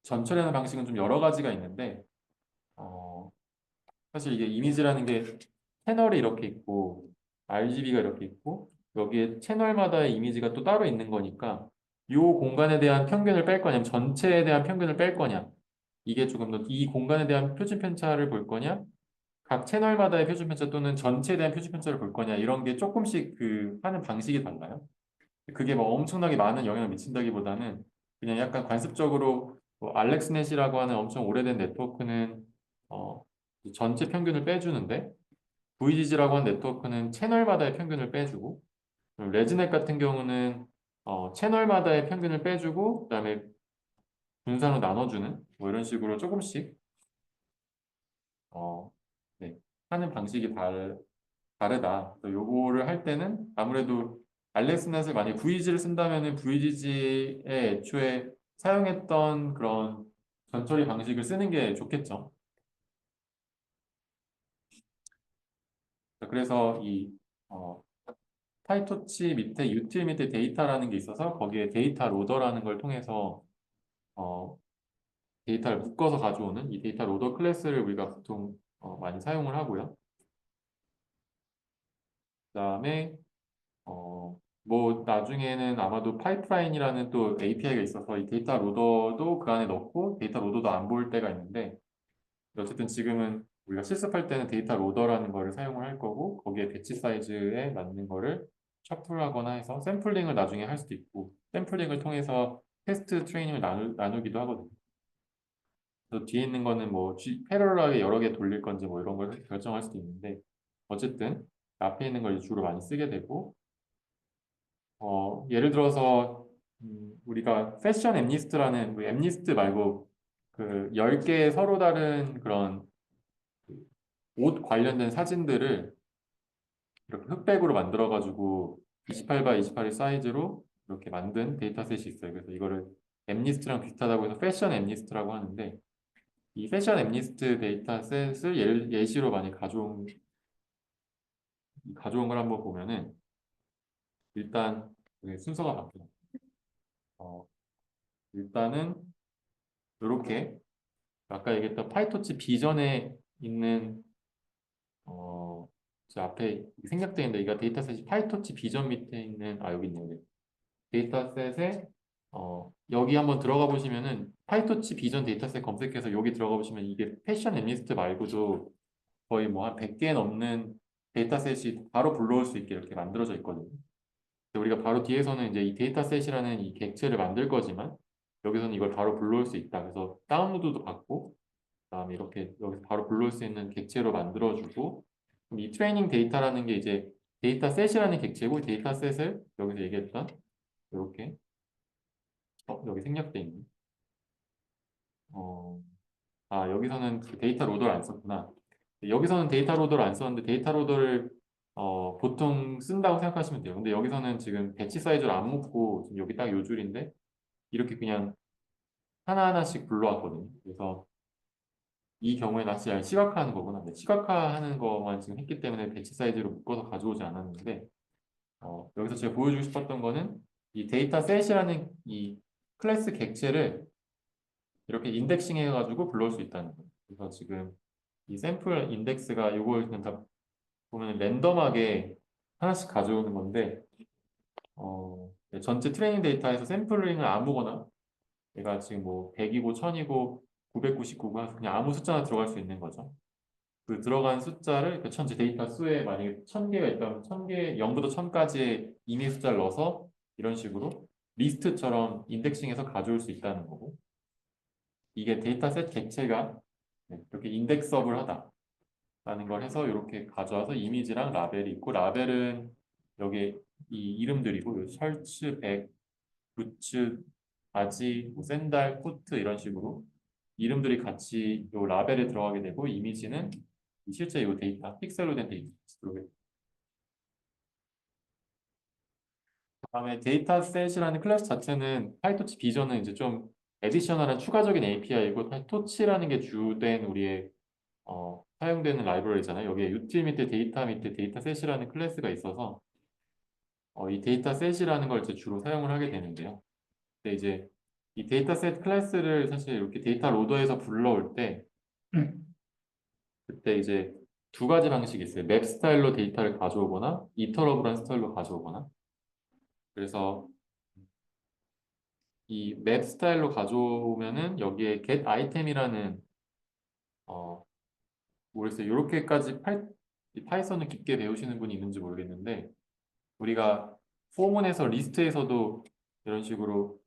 전처리하는 방식은 좀 여러 가지가 있는데 어, 사실 이게 이미지라는 게 채널이 이렇게 있고 RGB가 이렇게 있고 여기에 채널마다의 이미지가 또 따로 있는 거니까 이 공간에 대한 편견을 뺄 거냐 전체에 대한 편견을 뺄 거냐 이게 조금 더 이 공간에 대한 표준 편차를 볼 거냐 각 채널마다의 표준 편차 또는 전체에 대한 표준 편차를 볼 거냐 이런 게 조금씩 그 하는 방식이 달라요. 그게 뭐 엄청나게 많은 영향을 미친다기보다는 그냥 약간 관습적으로 뭐 알렉스넷이라고 하는 엄청 오래된 네트워크는 어, 전체 평균을 빼주는데 VGG라고 하는 네트워크는 채널마다의 평균을 빼주고 레즈넷 같은 경우는 채널마다의 평균을 빼주고 그다음에 분산으로 나눠주는 뭐 이런 식으로 조금씩 어, 네, 하는 방식이 다르다. 또 요거를 할 때는 아무래도 알렉스넷을 만약에 VG를 쓴다면은 VGG에 애초에 사용했던 그런 전처리 방식을 쓰는 게 좋겠죠. 그래서 이 파이토치 밑에 유틸 밑에 데이터라는 게 있어서 거기에 데이터 로더라는 걸 통해서 어, 데이터를 묶어서 가져오는 이 데이터 로더 클래스를 우리가 보통 많이 사용을 하고요. 그다음에 뭐 나중에는 아마도 파이프라인이라는 또 API가 있어서 이 데이터 로더도 그 안에 넣고 데이터 로더도 안 보일 때가 있는데 어쨌든 지금은 우리가 실습할 때는 데이터 로더라는 거를 사용을 할 거고 거기에 배치 사이즈에 맞는 거를 셔플하거나 해서 샘플링을 나중에 할 수도 있고 샘플링을 통해서 테스트 트레이닝을 나누기도 하거든요. 또 뒤에 있는 거는 뭐 패러럴하게 여러 개 돌릴 건지 뭐 이런 걸 결정할 수도 있는데 어쨌든 앞에 있는 걸 주로 많이 쓰게 되고 예를 들어서 우리가 패션 엠니스트라는 엠니스트 말고 그 10개 서로 다른 그런 옷 관련된 사진들을 이렇게 흑백으로 만들어가지고 28 x 28의 사이즈로 이렇게 만든 데이터셋이 있어요. 그래서 이거를 엠니스트랑 비슷하다고 해서 패션 엠니스트라고 하는데 이 패션 엠니스트 데이터셋을 예시로 많이 가져온 걸 한번 보면은 일단 순서가 바뀌어요. 어, 일단은 이렇게 아까 얘기했던 파이토치 비전에 있는 저 앞에 생략되어 있는데 이거 데이터셋이 파이토치 비전 밑에 있는 여기 있네요. 데이터셋에 여기 한번 들어가 보시면은 파이토치 비전 데이터셋 검색해서 여기 들어가 보시면 이게 패션 애니스트 말고도 거의 뭐 한 100개 넘는 데이터셋이 바로 불러올 수 있게 이렇게 만들어져 있거든요. 근데 우리가 바로 뒤에서는 이제 이 데이터셋이라는 이 객체를 만들 거지만 여기서는 이걸 바로 불러올 수 있다. 그래서 다운로드도 받고 그다음에 이렇게 여기서 바로 불러올 수 있는 객체로 만들어주고 그럼 이 트레이닝 데이터라는 게 이제 데이터셋이라는 객체고 데이터셋을 여기서 얘기했던 이렇게 여기 생략돼 있는 어, 여기서는 그 데이터 로더를 안 썼구나. 여기서는 데이터 로더를 안 썼는데 데이터 로더를 보통 쓴다고 생각하시면 돼요. 근데 여기서는 지금 배치 사이즈를 안 묶고 지금 여기 딱 요 줄인데 이렇게 그냥 하나하나씩 불러왔거든요. 그래서 이 경우에 나 진짜 시각화하는 거구나. 근데 시각화하는 거만 지금 했기 때문에 배치 사이즈로 묶어서 가져오지 않았는데 여기서 제가 보여주고 싶었던 거는 이 데이터셋이라는 이 클래스 객체를 이렇게 인덱싱 해가지고 불러올 수 있다는 거예요. 그래서 지금 이 샘플 인덱스가 이걸 그냥 다 보면 랜덤하게 하나씩 가져오는 건데 전체 트레이닝 데이터에서 샘플링을 아무거나 얘가 지금 뭐 100이고 1000이고 999고 해서 그냥 아무 숫자나 들어갈 수 있는 거죠. 그 들어간 숫자를 그 전체 데이터 수에 만약에 1000개가 있다면 1000개 0부터 1000까지의 임의 숫자를 넣어서 이런 식으로 리스트처럼 인덱싱해서 가져올 수 있다는 거고 이게 데이터셋 객체가 이렇게 인덱서블 하다라는 걸 해서 이렇게 가져와서 이미지랑 라벨이 있고 라벨은 여기 이 이름들이고 요 셜츠, 백, 부츠, 바지, 뭐 샌달, 코트 이런 식으로 이름들이 같이 요 라벨에 들어가게 되고 이미지는 실제 이 데이터, 픽셀로 된 데이터 들어오게 됩니다. 그다음에 데이터셋이라는 클래스 자체는 파이토치 비전은 이제 좀 에디셔널한 추가적인 API이고 토치라는 게 주된 우리의 사용되는 라이브러리잖아요. 여기에 유틸 밑에 데이터 밑에 데이터셋이라는 클래스가 있어서 이 데이터셋이라는 걸 이제 주로 사용을 하게 되는데요. 근데 이제 이 데이터셋 클래스를 사실 이렇게 데이터 로더에서 불러올 때 그때 이제 두 가지 방식이 있어요. 맵 스타일로 데이터를 가져오거나 이터러블한 스타일로 가져오거나 그래서 이 맵 스타일로 가져오면은 여기에 get item이라는 어 모르겠어요. 이렇게까지 이 파이썬을 깊게 배우시는 분이 있는지 모르겠는데 우리가 포문에서 리스트에서도 이런 식으로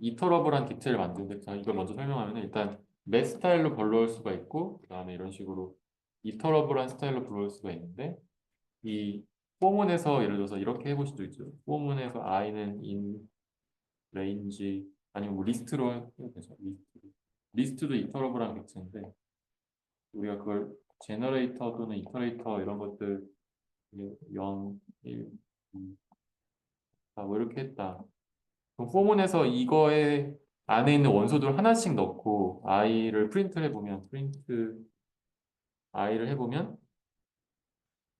이터러블한 객체를 만드는데 자, 이걸 먼저 설명하면 일단 맵 스타일로 불러올 수가 있고 그다음에 이런 식으로 이터러블한 스타일로 불러올 수가 있는데 이 포문에서 예를 들어서 이렇게 해볼 수도 있죠. 포문에서 i는 in range 아니면 뭐 리스트로 해도 되죠. 리스트도 이터러블한 객체인데 우리가 그걸 제너레이터 또는 이터레이터 이런 것들 0, 1, 2, 뭐 이렇게 했다. 그럼 포문에서 이거에 안에 있는 원소들 하나씩 넣고 i를 프린트를 해보면 프린트 i를 해보면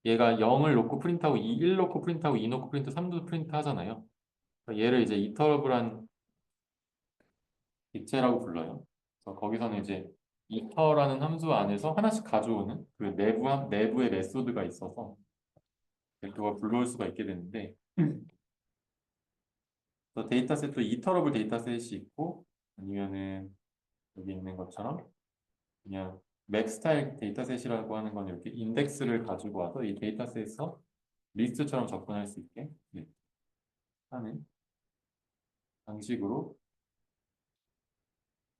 얘가 0을 놓고 프린트하고 2, 1 놓고 프린트하고 2 놓고 프린트 3도 프린트 하잖아요. 그러니까 얘를 이제 이터러블한 객체라고 불러요. 그래서 거기서는 이제 이터라는 함수 안에서 하나씩 가져오는 그 내부의 메소드가 있어서 그걸 불러올 수가 있게 되는데 또 데이터셋도 이터러블 데이터셋이 있고 아니면은 여기 있는 것처럼 그냥 맥 스타일 데이터셋이라고 하는 건 이렇게 인덱스를 가지고 와서 이 데이터셋에서 리스트처럼 접근할 수 있게 네, 하는 방식으로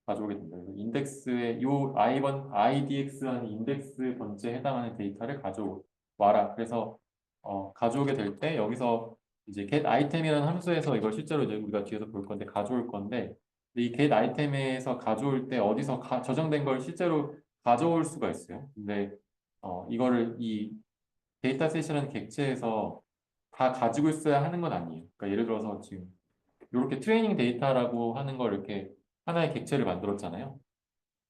가져오게 됩니다. 그래서 인덱스의 요 IDX라는 인덱스 번째에 해당하는 데이터를 가져와라. 그래서 가져오게 될 때 여기서 이제 get item이라는 함수에서 이걸 실제로 이제 우리가 뒤에서 볼 건데 가져올 건데 이 get item에서 가져올 때 어디서 저장된 걸 실제로 가져올 수가 있어요. 근데 이거를 이 데이터셋이라는 객체에서 다 가지고 있어야 하는 건 아니에요. 그러니까 예를 들어서 지금 이렇게 트레이닝 데이터라고 하는 걸 이렇게 하나의 객체를 만들었잖아요.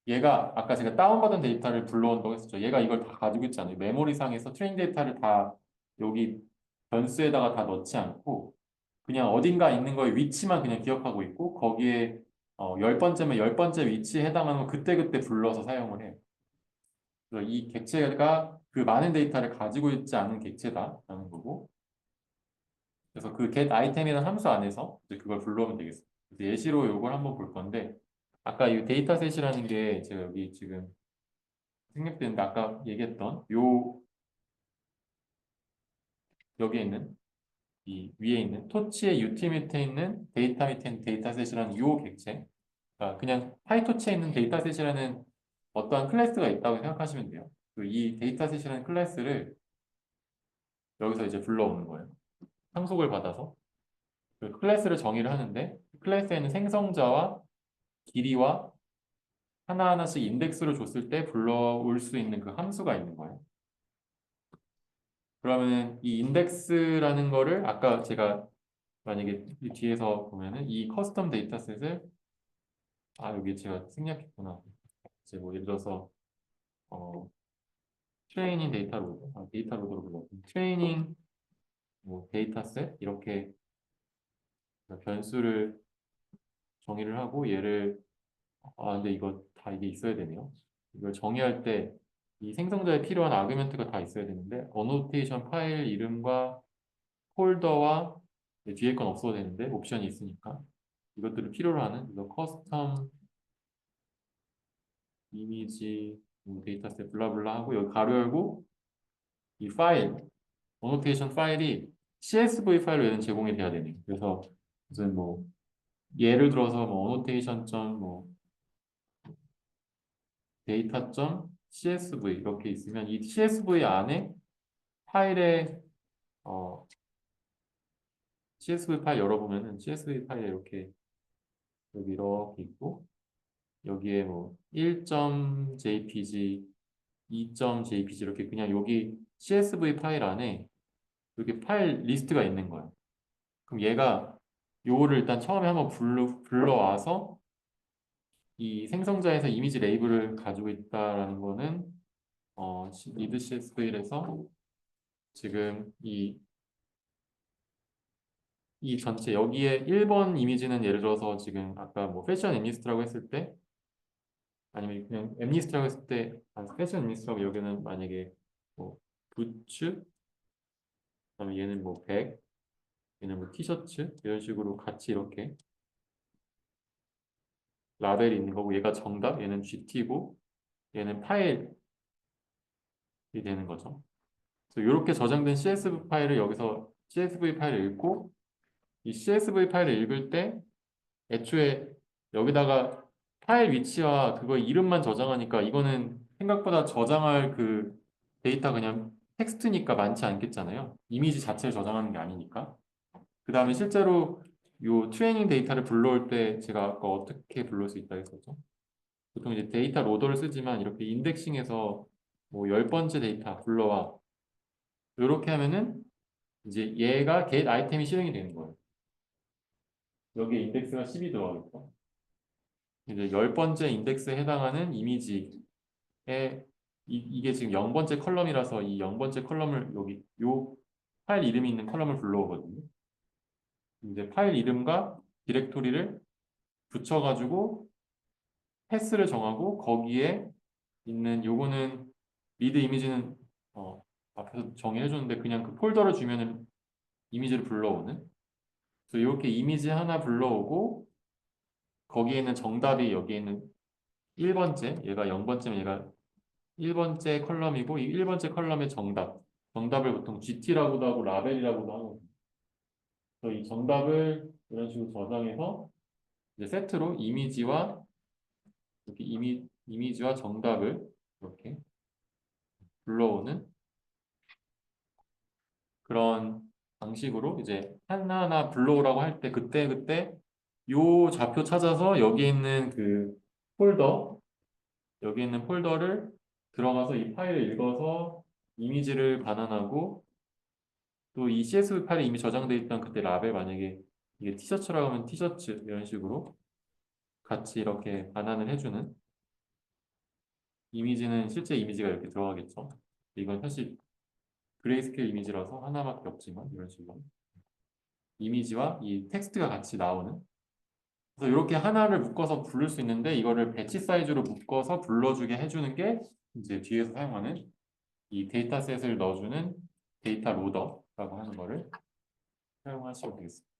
얘가 아까 제가 다운받은 데이터를 불러온다고 했었죠. 얘가 이걸 다 가지고 있잖아요. 메모리상에서 트레이닝 데이터를 다 여기 변수에다가 다 넣지 않고 그냥 어딘가 있는 거의 위치만 그냥 기억하고 있고 거기에 열 번째면 열 번째 위치에 해당하는 거 그때그때 불러서 사용을 해요. 그래서 이 객체가 그 많은 데이터를 가지고 있지 않은 객체다라는 거고 그래서 그 get item이라는 함수 안에서 이제 그걸 불러오면 되겠습니다. 그래서 예시로 이걸 한번 볼 건데 아까 이 데이터셋이라는 게 제가 여기 지금 생략되는데 아까 얘기했던 요 여기에 있는 이 위에 있는 토치의 UT 밑에 있는 데이터 밑에 있는 데이터셋이라는 요 객체 그냥 파이토치에 있는 데이터셋이라는 어떠한 클래스가 있다고 생각하시면 돼요. 이 데이터셋이라는 클래스를 여기서 이제 불러오는 거예요. 상속을 받아서 그 클래스를 정의를 하는데 클래스에는 생성자와 길이와 하나하나씩 인덱스로 줬을 때 불러올 수 있는 그 함수가 있는 거예요. 그러면은 이 인덱스라는 거를 아까 제가 만약에 이 뒤에서 보면은 이 커스텀 데이터셋을 여기 제가 생략했구나. 이제 뭐 예를 들어서 어 트레이닝 데이터 로드, 데이터 로드로 불러 트레이닝 뭐 데이터셋 이렇게 변수를 정의를 하고 얘를 근데 이거 다 이게 있어야 되네요. 이걸 정의할 때 이 생성자에 필요한 아규멘트가 다 있어야 되는데 어노테이션 파일 이름과 폴더와 뒤에 건 없어도 되는데 옵션이 있으니까 이것들을 필요로 하는 이거 커스텀 이미지 데이터셋 블라블라 하고 여기 가로 열고 이 파일 어노테이션 파일이 CSV 파일로 얘는 제공이 돼야 되네요. 그래서 무슨 뭐 예를 들어서 뭐 어노테이션 점뭐 데이터 점 CSV 이렇게 있으면 이 CSV 안에 파일에 CSV 파일 열어보면은 CSV 파일에 이렇게 여기 이렇게 있고 여기에 뭐 1.jpg, 2.jpg 이렇게 그냥 여기 CSV 파일 안에 이렇게 파일 리스트가 있는 거예요. 그럼 얘가 요거를 일단 처음에 한번 불러와서 이 생성자에서 이미지 레이블을 가지고 있다라는 거는 리드 CSV에서 지금 이 전체 여기에 1번 이미지는 예를 들어서 지금 아까 뭐 패션 엠리스트라고 했을 때 아니면 그냥 엠리스트라고 했을 때 패션 엠리스트라고 여기는 만약에 뭐 부츠 그다음에 얘는 뭐 백, 얘는 뭐 티셔츠 이런 식으로 같이 이렇게 라벨이 있는 거고 얘가 정답, 얘는 GT고 얘는 파일이 되는 거죠. 그래서 이렇게 저장된 CSV 파일을 여기서 CSV 파일을 읽고 이 CSV 파일을 읽을 때 애초에 여기다가 파일 위치와 그거 이름만 저장하니까 이거는 생각보다 저장할 그 데이터 그냥 텍스트니까 많지 않겠잖아요. 이미지 자체를 저장하는 게 아니니까. 그 다음에 실제로 요 트레이닝 데이터를 불러올 때 제가 아까 어떻게 불러올 수 있다 했었죠? 보통 이제 데이터 로더를 쓰지만 이렇게 인덱싱해서 뭐 열 번째 데이터 불러와 이렇게 하면은 이제 얘가 get 아이템이 실행이 되는 거예요. 여기에 인덱스가 10이 들어가겠죠. 이제 열 번째 인덱스에 해당하는 이미지에 이게 지금 0번째 컬럼이라서 이 0번째 컬럼을 여기 요 파일 이름이 있는 컬럼을 불러오거든요. 이제 파일 이름과 디렉토리를 붙여가지고 패스를 정하고 거기에 있는 요거는 리드 이미지는 앞에서 정의해 줬는데 그냥 그 폴더를 주면은 이미지를 불러오는 그래서 이렇게 이미지 하나 불러오고 거기에 있는 정답이 여기에 있는 1번째 얘가 0번째면 얘가 1번째 컬럼이고 이 1번째 컬럼의 정답 정답을 보통 GT라고도 하고 라벨이라고도 하고 그래서 이 정답을 이런 식으로 저장해서 이제 세트로 이미지와 이렇게 이미지와 정답을 이렇게 불러오는 그런 방식으로 이제 하나하나 불러오라고 할 때 그때 요 좌표 찾아서 폴더 여기 있는 폴더를 들어가서 이 파일을 읽어서 이미지를 반환하고 또 이 CSV 파일에 이미 저장돼 있던 그때 라벨 만약에 이게 티셔츠라고 하면 티셔츠 이런 식으로 같이 이렇게 반환을 해주는 이미지는 실제 이미지가 이렇게 들어가겠죠. 이건 사실 그레이스케일 이미지라서 하나밖에 없지만 이런 식으로 이미지와 이 텍스트가 같이 나오는 그래서 이렇게 하나를 묶어서 부를 수 있는데 이거를 배치 사이즈로 묶어서 불러주게 해주는 게 이제 뒤에서 사용하는 이 데이터셋을 넣어주는 데이터 로더라고 하는 거를 사용하시면 되겠습니다.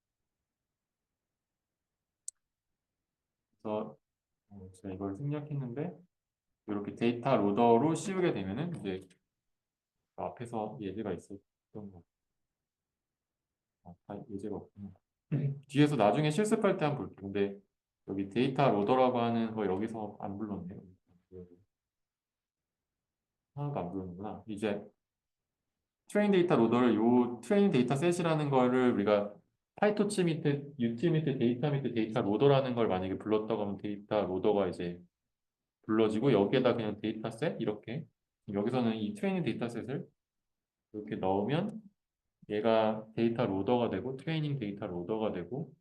그래서 제가 이걸 생략했는데 이렇게 데이터 로더로 씌우게 되면은 이제 앞에서 예제가 있었던 거. 다 예제가 없구나. 뒤에서 나중에 실습할 때 한번 볼게요. 근데 여기 데이터 로더라고 하는 거 여기서 안 불렀네요. 하나도 안 부르는구나. 이제 트레인 데이터 로더를 요 트레인 데이터 셋이라는 거를 우리가 파이토치 밑에 UT 밑에 데이터 밑에 데이터 로더라는 걸 만약에 불렀다고 하면 데이터 로더가 이제 불러지고 여기에다 그냥 데이터 셋 이렇게 여기서는 이 트레이닝 데이터 셋을 이렇게 넣으면 얘가 데이터 로더가 되고 트레이닝 데이터 로더가 되고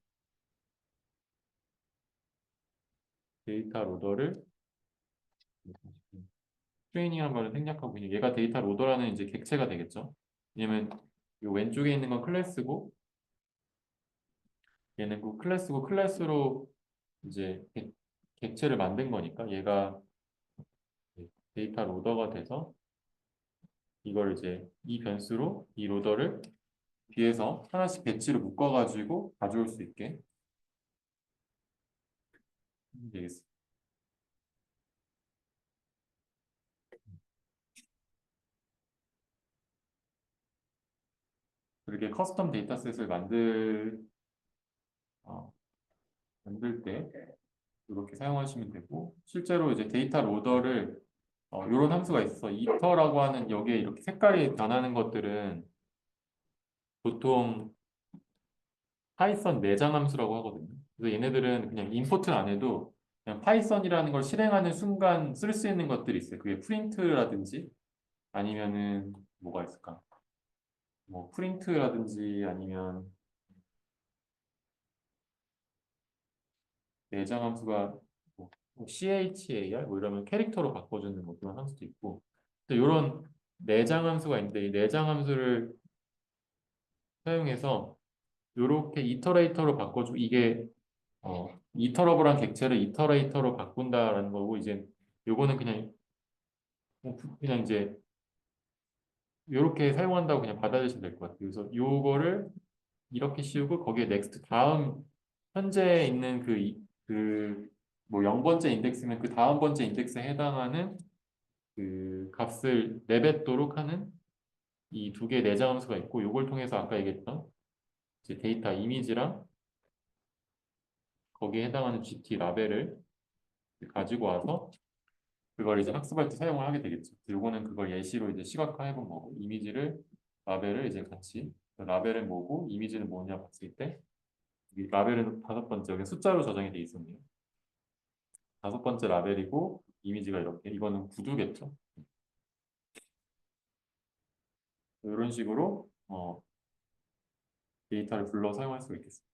데이터 로더를 트레이닝한 거를 생략하고 그냥 얘가 데이터 로더라는 이제 객체가 되겠죠. 왜냐면 이 왼쪽에 있는 건 클래스고 얘는 그 클래스고 클래스로 이제 객체를 만든 거니까 얘가 데이터 로더가 돼서 이걸 이제 이 변수로 이 로더를 뒤에서 하나씩 배치로 묶어가지고 가져올 수 있게 하면 되겠습니다. 그렇게 커스텀 데이터셋을 어, 만들 때 이렇게 사용하시면 되고 실제로 이제 데이터 로더를 이런 함수가 있어서 이터라고 하는 여기에 이렇게 색깔이 변하는 것들은 보통 파이썬 내장 함수라고 하거든요. 그래서 얘네들은 그냥 임포트를 안 해도 그냥 파이썬이라는 걸 실행하는 순간 쓸 수 있는 것들이 있어요. 그게 프린트라든지 아니면은 뭐가 있을까? 뭐 프린트라든지 아니면 내장 함수가 뭐 CHAR 뭐 이러면 캐릭터로 바꿔주는 뭐 그런 함수도 있고 또 이런 내장 함수가 있는데 이 내장 함수를 사용해서 이렇게 이터레이터로 바꿔주고 이게 이터러블한 객체를 이터레이터로 바꾼다라는 거고 이제 요거는 그냥 이제 이렇게 사용한다고 그냥 받아들이시면 될 것 같아요. 그래서 요거를 이렇게 씌우고 거기에 next 다음 현재 있는 뭐 0번째 인덱스면 그 다음 번째 인덱스에 해당하는 그 값을 내뱉도록 하는 이 두 개의 내장 함수가 있고 요걸 통해서 아까 얘기했던 이제 데이터 이미지랑 거기에 해당하는 GT 라벨을 가지고 와서 그걸 이제 학습할 때 사용을 하게 되겠죠. 요거는 그걸 예시로 이제 시각화해 본 거고 이미지를 라벨을 이제 같이 라벨은 뭐고 이미지는 뭐냐 봤을 때 이 라벨은 다섯 번째 여기 숫자로 저장이 돼 있었네요. 다섯 번째 라벨이고 이미지가 이렇게 이거는 구두겠죠. 이런 식으로 데이터를 불러 사용할 수 있겠습니다.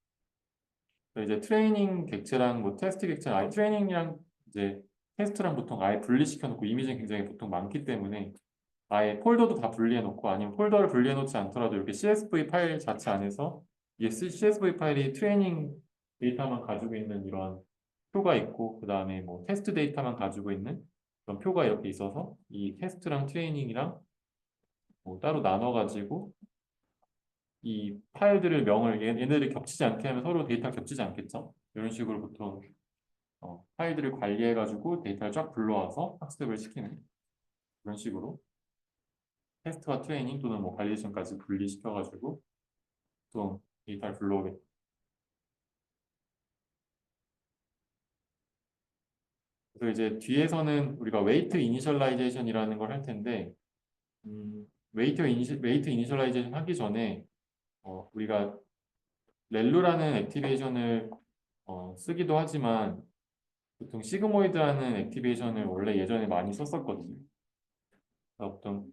이제 트레이닝 객체랑 뭐 테스트 객체는 아예 트레이닝이랑 이제 테스트랑 보통 아예 분리시켜 놓고 이미지는 굉장히 보통 많기 때문에 아예 폴더도 다 분리해 놓고 아니면 폴더를 분리해 놓지 않더라도 이렇게 CSV 파일 자체 안에서 이 CSV 파일이 트레이닝 데이터만 가지고 있는 이런 표가 있고 그 다음에 뭐 테스트 데이터만 가지고 있는 그런 표가 이렇게 있어서 이 테스트랑 트레이닝이랑 뭐 따로 나눠 가지고 이 파일들을 명을 얘네들이 겹치지 않게 하면 서로 데이터가 겹치지 않겠죠? 이런 식으로 보통 파일들을 관리해 가지고 데이터를 쫙 불러와서 학습을 시키는 그런 식으로 테스트와 트레이닝 또는 뭐 발리데이션까지 분리시켜가지고 또 데이터를 불러오게. 그래서 이제 뒤에서는 우리가 웨이트 이니셜라이제이션이라는 걸 할 텐데, 웨이트 이니셜라이제이션 하기 전에 우리가 렐루라는 액티베이션을 쓰기도 하지만 보통 시그모이드라는 액티베이션을 원래 예전에 많이 썼었거든요. 그래서 보통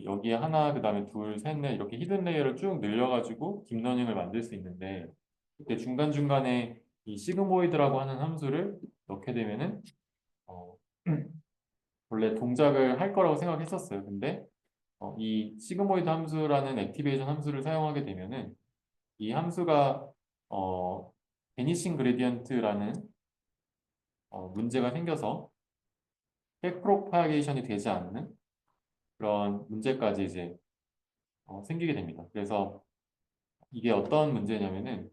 여기에 하나, 그 다음에 둘, 셋, 넷 이렇게 히든 레이어를 쭉 늘려가지고 딥러닝을 만들 수 있는데 그때 중간중간에 이 시그모이드라고 하는 함수를 넣게 되면은 어, 원래 동작을 할 거라고 생각했었어요. 근데 이 시그모이드 함수라는 액티베이션 함수를 사용하게 되면은 이 함수가 어, 베니싱 그레디언트라는 문제가 생겨서 백 프로파게이션이 되지 않는 그런 문제까지 이제 생기게 됩니다. 그래서 이게 어떤 문제냐면은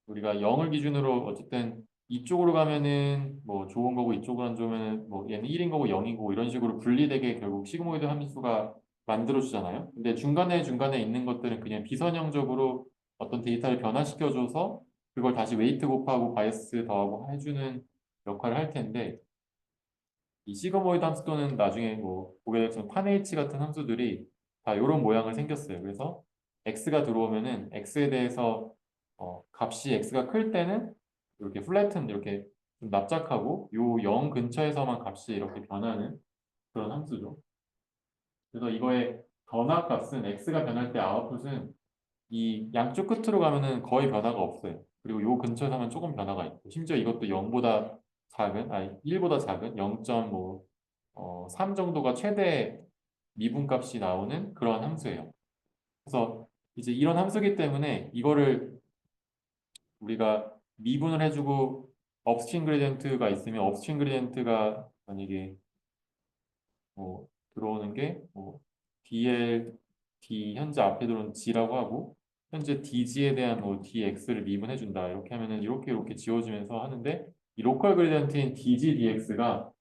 우리가 0을 기준으로 어쨌든 이쪽으로 가면은 뭐 좋은 거고 이쪽으로 안 좋으면은 뭐 얘는 1인 거고 0이고 이런 식으로 분리되게 결국 시그모이드 함수가 만들어 주잖아요. 근데 중간에 있는 것들은 그냥 비선형적으로 어떤 데이터를 변화시켜줘서 그걸 다시 웨이트 곱하고 바이어스 더하고 해주는 역할을 할 텐데 이 시그모이드 함수 또는 나중에 뭐 보게 될처럼 판H 같은 함수들이 다 이런 모양을 생겼어요. 그래서 x가 들어오면은 x에 대해서 값이 x가 클 때는 이렇게 플래튼 이렇게 좀 납작하고 요 0 근처에서만 값이 이렇게 변하는 그런 함수죠. 그래서 이거의 변화 값은 x가 변할 때 아웃풋은 이 양쪽 끝으로 가면은 거의 변화가 없어요. 그리고 요 근처에 서면 조금 변화가 있고 심지어 이것도 0보다 작은 아니 1보다 작은 0.3 정도가 최대 미분값이 나오는 그런 함수예요. 그래서 이제 이런 함수기 때문에 이거를 우리가 미분을 해주고 업스트림 그레디언트가 있으면 업스트림 그레디언트가 만약에 뭐 들어오는 게뭐 DL, D 현재 앞에 들어온 G라고 하고 현재 DG에 대한 뭐 DX를 미분해 준다 이렇게 하면은 이렇게 지워지면서 하는데 이 로컬 그레디언트인 DG DX가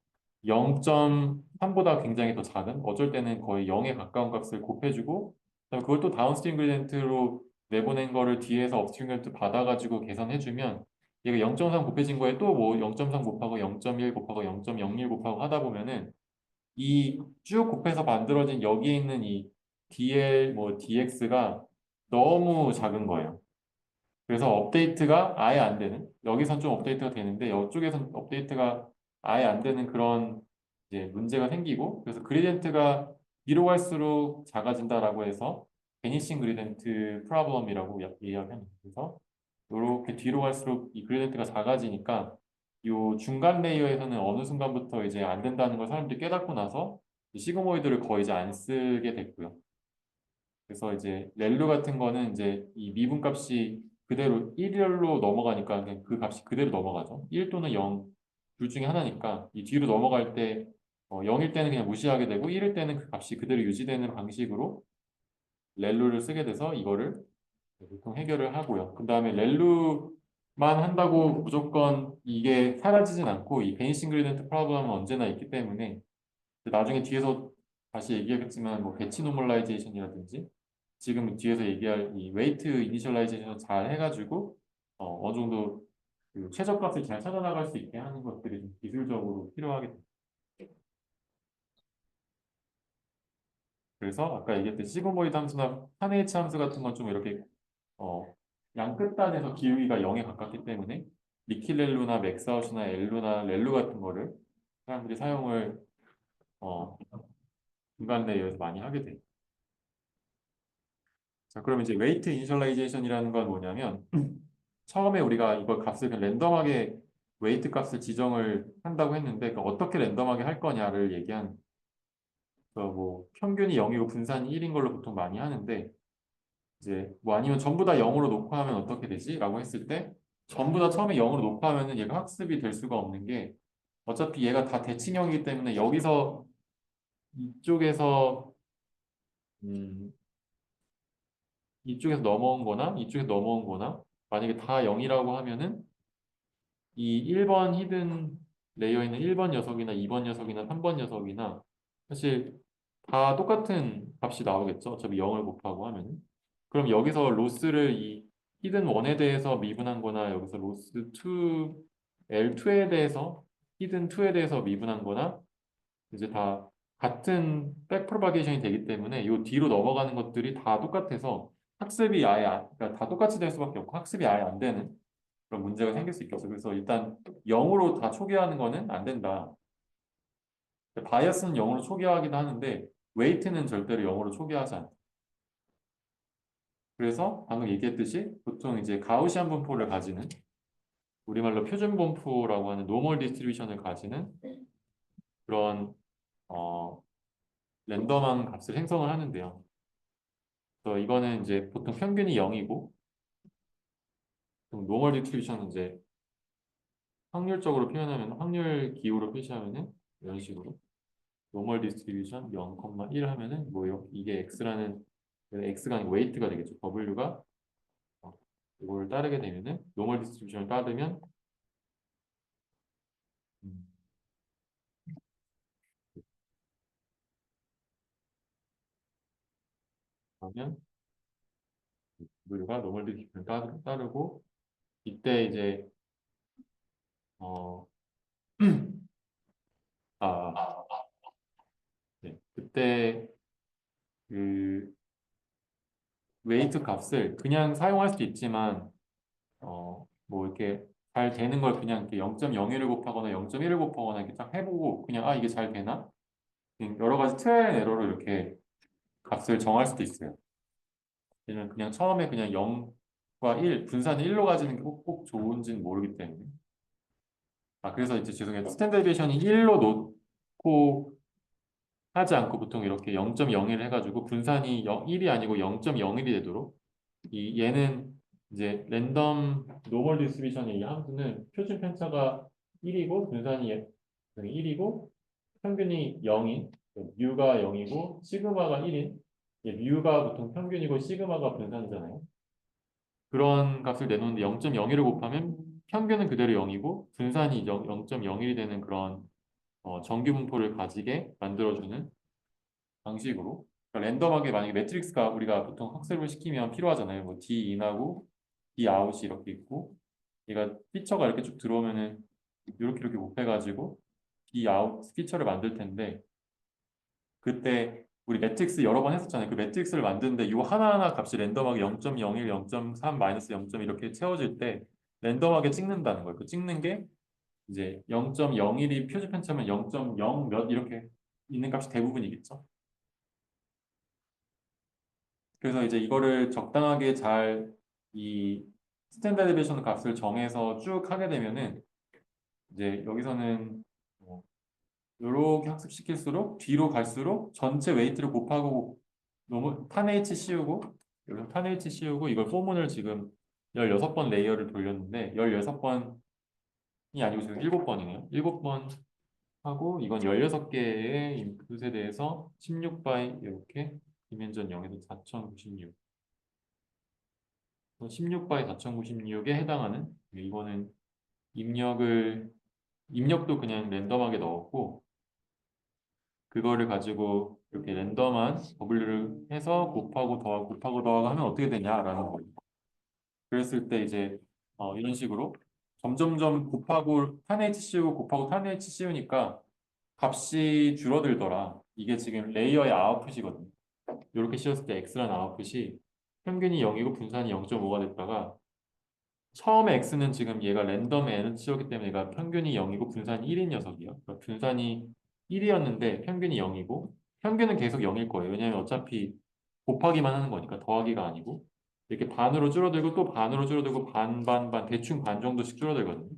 0.3보다 굉장히 더 작은 어쩔 때는 거의 0에 가까운 값을 곱해주고 그다음에 그걸 또 다운스트림 그레디언트로 내보낸 거를 뒤에서 업스트림 그레디언트 받아가지고 계산해주면 얘가 0.3 곱해진 거에 또 뭐 0.3 곱하고 0.1 곱하고 0.01 곱하고 하다 보면은 이 쭉 곱해서 만들어진 여기에 있는 이 DL 뭐 DX가 너무 작은 거예요. 그래서 업데이트가 아예 안 되는 여기선 좀 업데이트가 되는데 이쪽에선 업데이트가 아예 안 되는 그런 이제 문제가 생기고 그래서 그리디언트가 위로 갈수록 작아진다라고 해서 베니싱 그리디언트 프로블럼이라고 이야기합니다. 그래서 이렇게 뒤로 갈수록 이 그리디언트가 작아지니까 이 중간 레이어에서는 어느 순간부터 이제 안 된다는 걸 사람들이 깨닫고 나서 시그모이드를 거의 이제 안 쓰게 됐고요. 그래서 이제 렐루 같은 거는 이제 이 미분값이 그대로 1로 넘어가니까 그냥 그 값이 그대로 넘어가죠. 1 또는 0, 둘 중에 하나니까 이 뒤로 넘어갈 때 0일 때는 그냥 무시하게 되고 1일 때는 그 값이 그대로 유지되는 방식으로 렐루를 쓰게 돼서 이거를 보통 해결을 하고요. 그 다음에 렐루만 한다고 무조건 이게 사라지진 않고 이 베니싱 그레디언트 프로블럼은 언제나 있기 때문에 나중에 뒤에서 다시 얘기하겠지만 뭐 배치 노멀라이제이션이라든지 지금 뒤에서 얘기할 이 웨이트 이니셜라이제이션 잘 해가지고 어느 정도 그 최저값을 잘 찾아나갈 수 있게 하는 것들이 좀 기술적으로 필요하게 됩니다. 그래서 아까 얘기했던 시그모이드 함수나 파네이츠 함수 같은 건 좀 이렇게 어, 양 끝단에서 기울기가 0에 가깝기 때문에 니킬렐루나 맥스아웃이나 엘루나 렐루 같은 거를 사람들이 사용을 어, 중간 레이어에서 많이 하게 돼요. 자, 그럼 이제 웨이트 이니셜라이제이션이라는 건 뭐냐면 처음에 우리가 이걸 값을 그냥 랜덤하게 웨이트 값을 지정을 한다고 했는데 그 어떻게 랜덤하게 할 거냐를 얘기한 뭐 평균이 0이고 분산이 1인 걸로 보통 많이 하는데 이제 뭐 아니면 전부 다 0으로 놓고 하면 어떻게 되지? 라고 했을 때 전부 다 처음에 0으로 놓고 하면은 얘가 학습이 될 수가 없는 게 어차피 얘가 다 대칭형이기 때문에 여기서 이쪽에서 음, 이쪽에서 넘어온 거나 이쪽에서 넘어온 거나 만약에 다 0이라고 하면은 이 1번 히든 레이어에 있는 1번 녀석이나 2번 녀석이나 3번 녀석이나 사실 다 똑같은 값이 나오겠죠. 어차피 0을 곱하고 하면은. 그럼 여기서 로스를 이 히든 1에 대해서 미분한 거나 여기서 로스 2, L2에 대해서 히든 2에 대해서 미분한 거나 이제 다 같은 백프로파게이션이 되기 때문에 이 뒤로 넘어가는 것들이 다 똑같아서 학습이 그러니까 다 똑같이 될 수밖에 없고 학습이 아예 안 되는 그런 문제가 생길 수 있겠어. 그래서 일단 0으로 다 초기화하는 거는 안 된다. 바이어스는 0으로 초기화하기도 하는데 웨이트는 절대로 0으로 초기화하지 않다. 그래서 방금 얘기했듯이 보통 이제 가우시안 분포를 가지는 우리말로 표준 분포라고 하는 노멀 디스트리뷰션을 가지는 그런 어, 랜덤한 값을 생성을 하는데요. 그래서 이거는 이제 보통 평균이 0이고 노멀 디스트리뷰션은 이제 확률적으로 표현하면 확률 기호로 표시하면은 이런 식으로 노멀 디스트리뷰션 0,1 하면은 뭐 이게 x라는 x가 아니고 웨이트가 되겠죠. W가 이걸 따르게 되면은 노멀 디스트리뷰션을 따르면 음, 그러면 W가 노멀 디스트리뷰션을 따르고 이때 이제 어 아, 네. 그때 그 웨이트 값을 그냥 사용할 수도 있지만 뭐 이렇게 잘 되는 걸 그냥 이렇게 0.01을 곱하거나 0.1을 곱하거나 이렇게 딱 해보고 그냥 이게 잘 되나? 여러 가지 트라이앤 에러로 이렇게 값을 정할 수도 있어요. 왜냐면 그냥 처음에 그냥 0과 1, 분산을 1로 가지는 게 꼭 좋은지는 모르기 때문에. 그래서 이제 죄송해요. 스탠다드 디비에이션이 1로 놓고 하지 않고 보통 이렇게 0.01 해가지고 분산이 1이 아니고 0.01이 되도록 얘는 이제 랜덤 노멀 디스트리뷰션의 이 함수는 표준 편차가 1이고 분산이 1이고 평균이 0인 뮤가 0이고 시그마가 1인 뮤가 보통 평균이고 시그마가 분산이잖아요. 그런 값을 내놓는데 0.01을 곱하면 평균은 그대로 0이고 분산이 0.01이 되는 그런 정규 분포를 가지게 만들어주는 방식으로 그러니까 랜덤하게 만약에 매트릭스가 우리가 보통 학습을 시키면 필요하잖아요. 뭐 D 인하고 D 아웃이 이렇게 있고 얘가 피처가 이렇게 쭉 들어오면은 이렇게 곱해가지고 D 아웃 피처를 만들 텐데 그때 우리 매트릭스 여러 번 했었잖아요. 그 매트릭스를 만드는데 이 하나하나 값이 랜덤하게 0.01, 0.3, 마이너스 0. 이렇게 채워질 때 랜덤하게 찍는다는 거예요. 그 찍는 게 이제 0.01이 표준 편차면 0.0 몇 이렇게 있는 값이 대부분이겠죠. 그래서 이제 이거를 적당하게 잘 이 스탠다드 데비에이션 값을 정해서 쭉 하게 되면은 이제 여기서는 이렇게 학습시킬수록 뒤로 갈수록 전체 웨이트를 곱하고 너무 탄 H 씌우고 여기서 탄 H 씌우고 이걸 포문을 지금 16번 레이어를 돌렸는데 16번이 아니고 지금 7번이네요. 7번 하고 이건 16개의 인풋에 대해서 16바이 이렇게 디멘전 0에서 4096 16바이 4096에 해당하는 이거는 입력도 그냥 랜덤하게 넣었고 그거를 가지고 이렇게 랜덤한 W를 해서 곱하고 더하고 하면 어떻게 되냐라는 거예요. 그랬을 때 이제 이런 식으로 점점점 곱하고 탄 H 씌우고 곱하고 탄 H 씌우니까 값이 줄어들더라. 이게 지금 레이어의 아웃풋이거든요. 이렇게 씌웠을 때 X라는 아웃풋이 평균이 0이고 분산이 0.5가 됐다가 처음에 x는 지금 얘가 랜덤 n을 치웠기 때문에 얘가 평균이 0이고 분산이 1인 녀석이요. 그러니까 분산이 1이었는데 평균이 0이고 평균은 계속 0일 거예요. 왜냐하면 어차피 곱하기만 하는 거니까 더하기가 아니고 이렇게 반으로 줄어들고 또 반으로 줄어들고 반 대충 반 정도씩 줄어들거든요.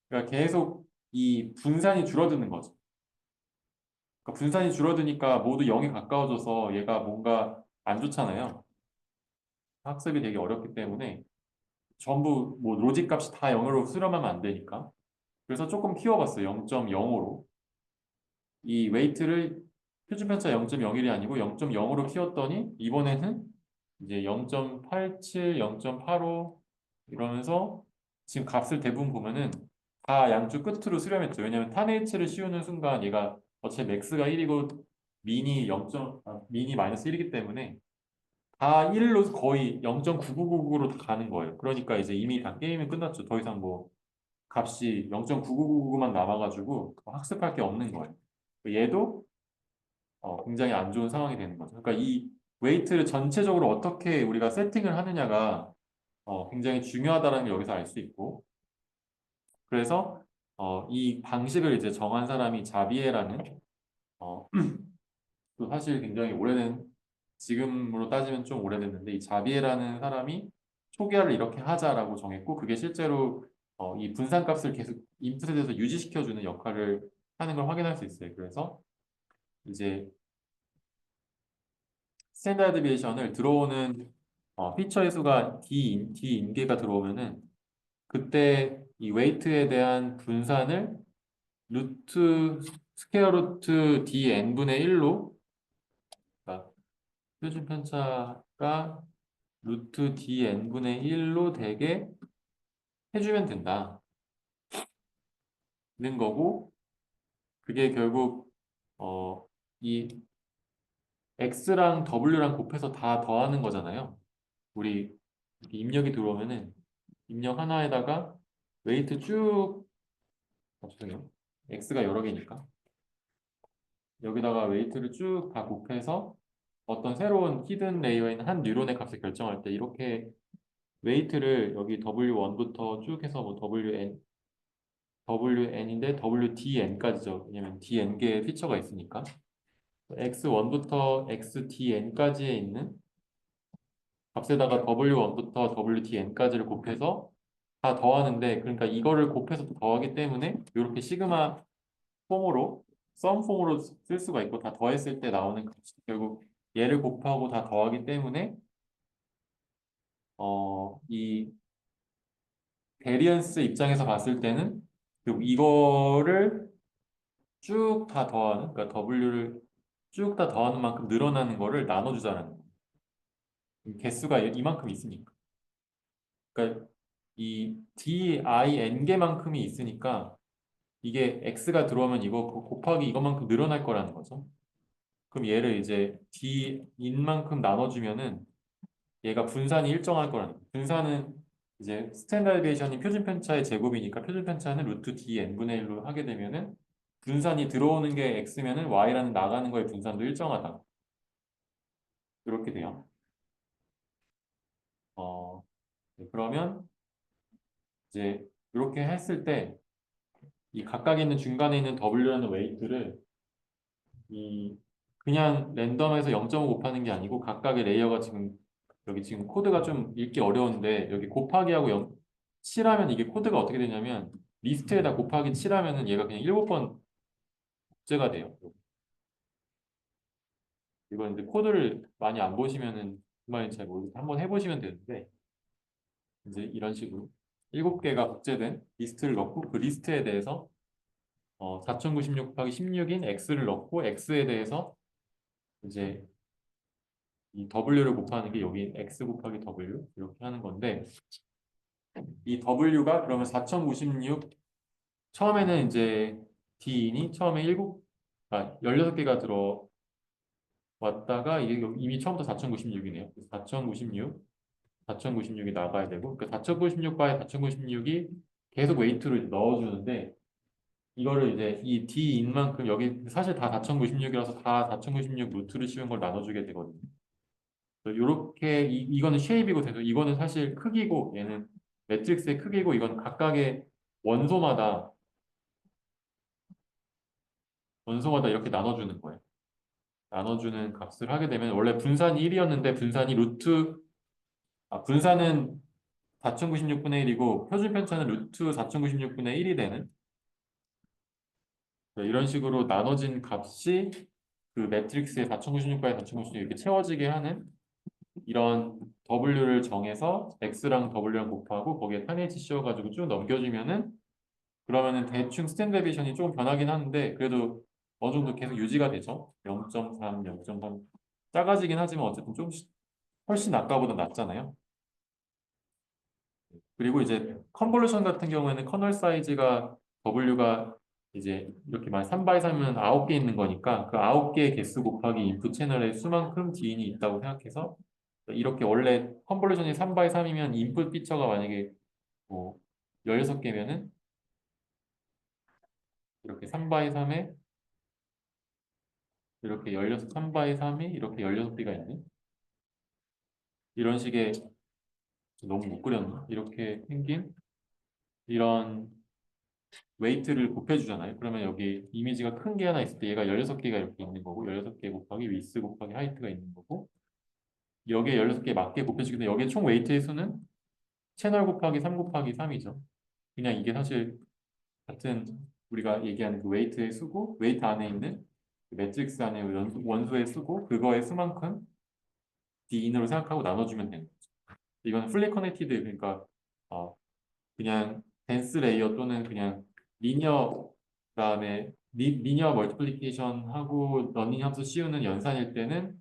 그러니까 계속 이 분산이 줄어드는 거죠. 그러니까 분산이 줄어드니까 모두 0에 가까워져서 얘가 뭔가 안 좋잖아요. 학습이 되게 어렵기 때문에 전부 뭐 로직 값이 다 0으로 수렴하면 안 되니까. 그래서 조금 키워봤어요. 0.05로. 이 웨이트를 표준 편차 0.01이 아니고 0.0으로 키웠더니 이번에는 이제 0.87, 0.85 이러면서 지금 값을 대부분 보면은 다 양쪽 끝으로 수렴했죠. 왜냐하면 탄 H를 씌우는 순간 얘가 어차피 맥스가 1이고 미니 마이너스 1이기 때문에 다 1로 거의 0.9999로 다 가는 거예요. 그러니까 이제 이미 다 게임이 끝났죠. 더 이상 뭐 값이 0.9999만 남아가지고 학습할 게 없는 거예요. 얘도 굉장히 안 좋은 상황이 되는 거죠. 그러니까 이 웨이트를 전체적으로 어떻게 우리가 세팅을 하느냐가 굉장히 중요하다는 걸 여기서 알 수 있고, 그래서 이 방식을 이제 정한 사람이 자비에라는 어, 또 사실 굉장히 오래된, 지금으로 따지면 좀 오래됐는데 이 자비에라는 사람이 초기화를 이렇게 하자라고 정했고, 그게 실제로 이 분산값을 계속 인풋에 대해서 유지시켜주는 역할을 하는 걸 확인할 수 있어요. 그래서 이제 스탠다드 디비에이션을 들어오는 피처의 수가 D 인계가 들어오면은 그때 이 웨이트에 대한 분산을 루트 스퀘어 루트 dn분의 1로, 그러니까 표준 편차가 루트 dn분의 1로 되게 해주면 된다는 거고, 그게 결국 이 x랑 w랑 곱해서 다 더하는 거잖아요. 우리 이렇게 입력이 들어오면은 입력 하나에다가 웨이트 쭉, 죄송해요. x가 여러 개니까 여기다가 웨이트를 쭉 다 곱해서 어떤 새로운 히든 레이어에 있는 한 뉴런의 값을 결정할 때 이렇게 웨이트를 여기 W1부터 쭉 해서 뭐 WN인데 WDN까지죠. 왜냐면 DN개의 피처가 있으니까. X1부터 XDN까지에 있는 값에다가 W1부터 WDN까지를 곱해서 다 더하는데, 그러니까 이거를 곱해서 또 더하기 때문에 이렇게 시그마 폼으로, 썸 폼으로 쓸 수가 있고, 다 더했을 때 나오는 값이 결국 얘를 곱하고 다 더하기 때문에 이 베리언스 입장에서 봤을 때는 이거를 쭉 다 더하는, 그러니까 W를 쭉 다 더하는 만큼 늘어나는 거를 나눠주자는 거예요. 개수가 이만큼 있으니까. 그러니까 이 DIN개만큼이 있으니까 이게 X가 들어오면 이거 곱하기 이것만큼 늘어날 거라는 거죠. 그럼 얘를 이제 D인만큼 나눠주면은 얘가 분산이 일정할 거라는 거예요. 분산은 이제 스탠다드 디비에이션이 표준 편차의 제곱이니까 표준 편차는 루트 dn분의 1로 하게 되면은 분산이 들어오는 게 x면은 y라는 나가는 거의 분산도 일정하다. 이렇게 돼요. 네, 그러면 이제 이렇게 했을 때 이 각각 있는 중간에 있는 w라는 웨이트를 이 그냥 랜덤에서 0.5 곱하는 게 아니고 각각의 레이어가 지금 여기 지금 코드가 좀 읽기 어려운데 여기 곱하기하고 7하면 이게 코드가 어떻게 되냐면 리스트에다 곱하기 7하면은 얘가 그냥 7번 복제가 돼요. 이건 이제 코드를 많이 안 보시면은 무슨 말인지 잘 모르겠어요. 한번 해보시면 되는데 이제 이런 식으로 7개가 복제된 리스트를 넣고 그 리스트에 대해서 4096 곱하기 16인 x를 넣고 x에 대해서 이제 이 w를 곱하는 게 여기 x 곱하기 w 이렇게 하는 건데, 이 w가 그러면 4096, 처음에는 이제 d인이 처음에 16개가 들어왔다가 이게 이미 처음부터 4096이네요. 4096, 4096이 나가야 되고 그 4096바에 4096이 계속 웨이트를 넣어주는데, 이거를 이제 이 d인만큼 여기 사실 다 4096이라서 다 4096 루트를 씌운 걸 나눠주게 되거든요. 요렇게 이거는 쉐입이고 돼서 이거는 사실 크기고 얘는 매트릭스의 크기고, 이건 각각의 원소마다 원소마다 이렇게 나눠주는 거예요. 나눠주는 값을 하게 되면 원래 분산이 1이었는데 분산은 4096분의 1이고 표준 편차는 루트 4096분의 1이 되는, 이런 식으로 나눠진 값이 그 매트릭스의 4096바에 4096 이렇게 채워지게 하는 이런 W를 정해서 X랑 W랑 곱하고 거기에 타니지 씌워가지고 쭉 넘겨주면은, 그러면은 대충 스탠드 비션이 조금 변하긴 하는데 그래도 어느 정도 계속 유지가 되죠. 0.3, 0.3 작아지긴 하지만 어쨌든 좀 훨씬 아까보다 낫잖아요. 그리고 이제 컨볼루션 같은 경우에는 커널 사이즈가 W가 이제 이렇게 만 3 x 3은 9개 있는 거니까 그 9개의 개수 곱하기 인풋 채널의 수만큼 지인이 있다고 생각해서 이렇게 원래 컨볼루션이 3 x 3이면 인풋 피처가 만약에 뭐 16개면은 이렇게 3 x 3에 이렇게 3 x 3이 이렇게 16개가 있네. 이런 식의 너무 못 그렸나? 이렇게 생긴 이런 웨이트를 곱해주잖아요. 그러면 여기 이미지가 큰 게 하나 있을 때 얘가 16개가 이렇게 있는 거고 16개 곱하기 위스 곱하기 하이트가 있는 거고 여기에 16개 맞게 곱해주기 때문에 여기에 총 웨이트의 수는 채널 곱하기 3 곱하기 3이죠. 그냥 이게 사실 같은 우리가 얘기하는 그 웨이트의 수고 웨이트 안에 있는 그 매트릭스 안에 원소의 수고 그거의 수만큼 D인으로 생각하고 나눠주면 되는 거죠. 이건 풀리 커넥티드 그러니까 어, 그냥 덴스 레이어 또는 그냥 리니어 그다음에 리니어 멀티플리케이션 하고 러닝 함수 씌우는 연산일 때는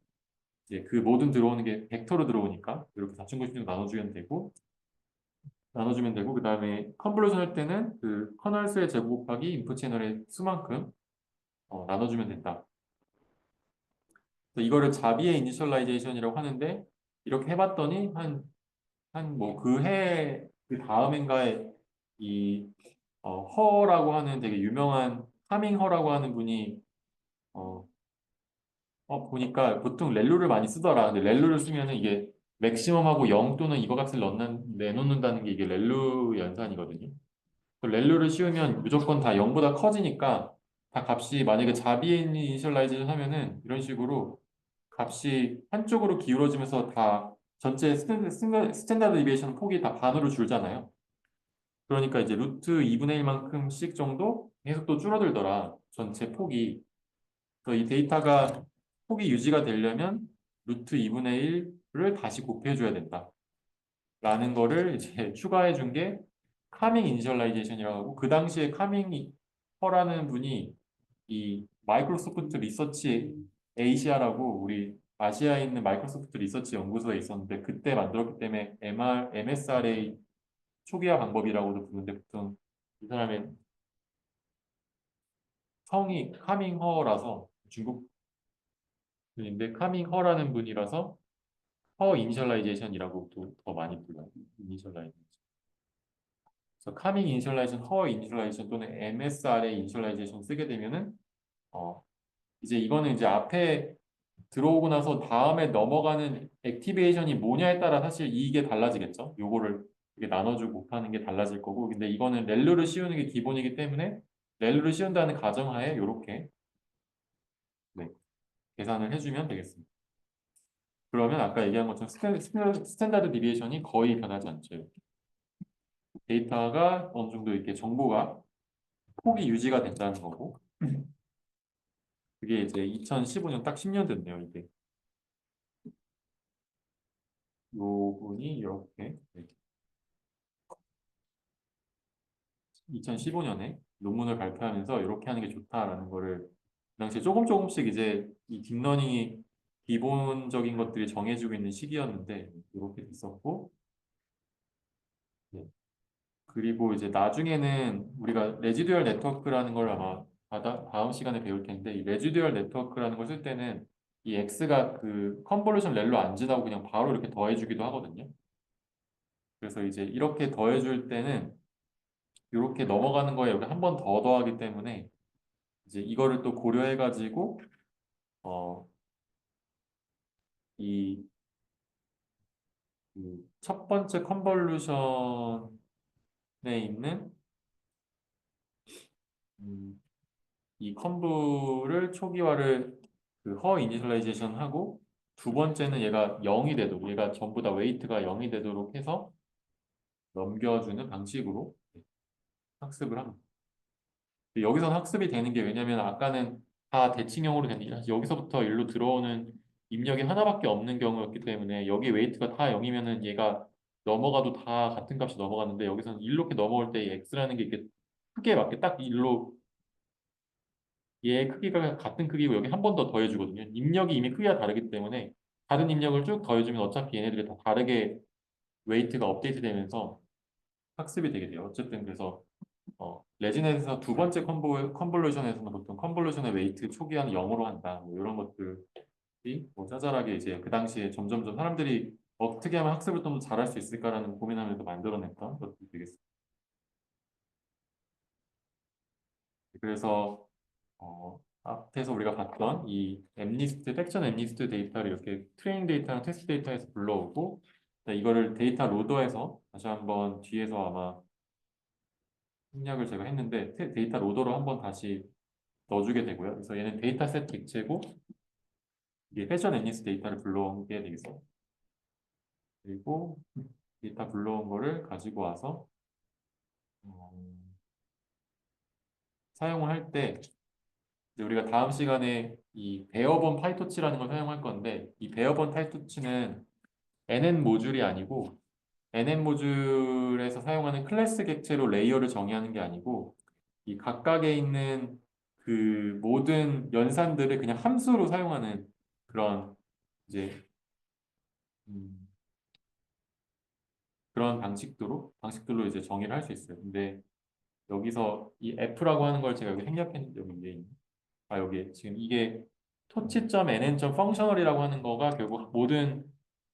이제 그 모든 들어오는 게 벡터로 들어오니까 이렇게 4,916 나눠주면 되고 그다음에 컨볼루션 할 때는 그 커널 수의 제곱 곱하기 인풋 채널의 수만큼 나눠주면 된다. 그래서 이거를 자비의 이니셜라이제이션이라고 하는데 이렇게 해봤더니 한 뭐 그 해 그 다음 해인가에 이 허라고 하는 되게 유명한 하밍 허라고 하는 분이 어, 보니까 보통 렐루를 많이 쓰더라. 근데 렐루를 쓰면은 이게 맥시멈하고 0 또는 이거 값을 내놓는다는 게 이게 렐루 연산이거든요. 그 렐루를 씌우면 무조건 다 0보다 커지니까 다 값이 만약에 자비의 이니셜라이제이션 하면은 이런 식으로 값이 한쪽으로 기울어지면서 다 전체 스탠다드 디비에이션 폭이 다 반으로 줄잖아요. 그러니까 이제 루트 2분의 1만큼씩 정도 계속 또 줄어들더라. 전체 폭이. 그래서 이 데이터가 폭이 유지가 되려면 루트 2분의 1을 다시 곱해줘야 된다. 라는 거를 이제 추가해 준 게 카밍 이니셜라이제이션이라고 하고 그 당시에 카밍 허라는 분이 이 마이크로소프트 리서치 ACR라고 우리 아시아에 있는 마이크로소프트 리서치 연구소에 있었는데 그때 만들었기 때문에 MSRA 초기화 방법이라고도 부르는데 보통 이 사람의 성이 카밍허라서 중국 분인데 카밍허라는 분이라서 허 이니셜라이제이션이라고도 더 많이 불러요. 이니셜라이제이션. 그래서 카밍 이니셜라이제이션, 허 이니셜라이제이션 또는 MSR의 이니셜라이제이션 쓰게 되면은 어 이제 이거는 이제 앞에 들어오고 나서 다음에 넘어가는 액티베이션이 뭐냐에 따라 사실 이게 달라지겠죠. 요거를 이게 나눠주고 곱하는 게 달라질 거고 근데 이거는 렐루를 씌우는 게 기본이기 때문에 렐루를 씌운다는 가정하에 요렇게 네, 계산을 해주면 되겠습니다. 그러면 아까 얘기한 것처럼 스탠다드 디비에이션이 거의 변하지 않죠. 이렇게. 데이터가 어느 정도 이렇게 정보가 폭이 유지가 된다는 거고 그게 이제 2015년 딱 10년 됐네요. 이게 요분이 이렇게 2015년에 논문을 발표하면서 이렇게 하는 게 좋다라는 거를 그 당시에 조금 조금씩 이제 이 딥러닝이 기본적인 것들이 정해지고 있는 시기였는데 이렇게 됐었고 네. 그리고 이제 나중에는 우리가 레지듀얼 네트워크라는 걸 아마 다음 시간에 배울 텐데 이 레지듀얼 네트워크라는 걸 쓸 때는 이 x가 그 컨볼루션 렐로 안 지나고 그냥 바로 이렇게 더해주기도 하거든요. 그래서 이제 이렇게 더해줄 때는 이렇게 넘어가는 거에 여기 한 번 더 더하기 때문에 이제 이거를 또 고려해가지고 이 첫 번째 컨볼루션에 있는 음, 이 컨브를 초기화를 그 허 이니셜라이제이션 하고 두 번째는 얘가 0이 되도록 얘가 전부 다 웨이트가 0이 되도록 해서 넘겨주는 방식으로 학습을 합니다. 여기서 학습이 되는 게 왜냐면 아까는 다 대칭형으로 되니까 여기서부터 일로 들어오는 입력이 하나밖에 없는 경우였기 때문에 여기 웨이트가 다 0이면은 얘가 넘어가도 다 같은 값이 넘어가는데 여기서는 이렇게 넘어올 때 이 x라는 게 이렇게 크게 맞게 딱 일로 얘 크기가 같은 크기고 여기 한 번 더 더해주거든요. 입력이 이미 크기가 다르기 때문에 다른 입력을 쭉 더해주면 어차피 얘네들이 다 다르게 웨이트가 업데이트 되면서 학습이 되게 돼요. 어쨌든 그래서 레지넷에서 두 번째 컨볼루션에서는 보통 컨볼루션의 웨이트 초기화는 0으로 한다. 뭐 이런 것들이 뭐 짜잘하게 이제 그 당시에 점점점 사람들이 어떻게 하면 학습을 좀 더 잘할 수 있을까라는 고민하면서 만들어냈던 것들이 되겠습니다. 그래서 앞에서 우리가 봤던 이 엠니스트, 섹션 엠니스트 데이터를 이렇게 트레이닝 데이터랑 테스트 데이터에서 불러오고 이거를 데이터 로더에서 다시 한번 뒤에서 아마 생략을 제가 했는데 데이터 로더로 한번 다시 넣어주게 되고요. 그래서 얘는 데이터셋 객체고 이게 패션 엠니스트 데이터를 불러오게 되겠습니다. 그리고 데이터 불러온 거를 가지고 와서 어, 사용을 할 때 이제 우리가 다음 시간에 이 베어본 파이토치라는 걸 사용할 건데 이 베어본 파이토치는 NN 모듈이 아니고 NN 모듈에서 사용하는 클래스 객체로 레이어를 정의하는 게 아니고 이 각각에 있는 그 모든 연산들을 그냥 함수로 사용하는 그런 이제 음, 그런 방식들로 이제 정의를 할 수 있어요. 근데 여기서 이 F라고 하는 걸 제가 여기 생략했는데 여기 위에 있는 여기 지금 이게 토치.nn.functional이라고 하는 거가 결국 모든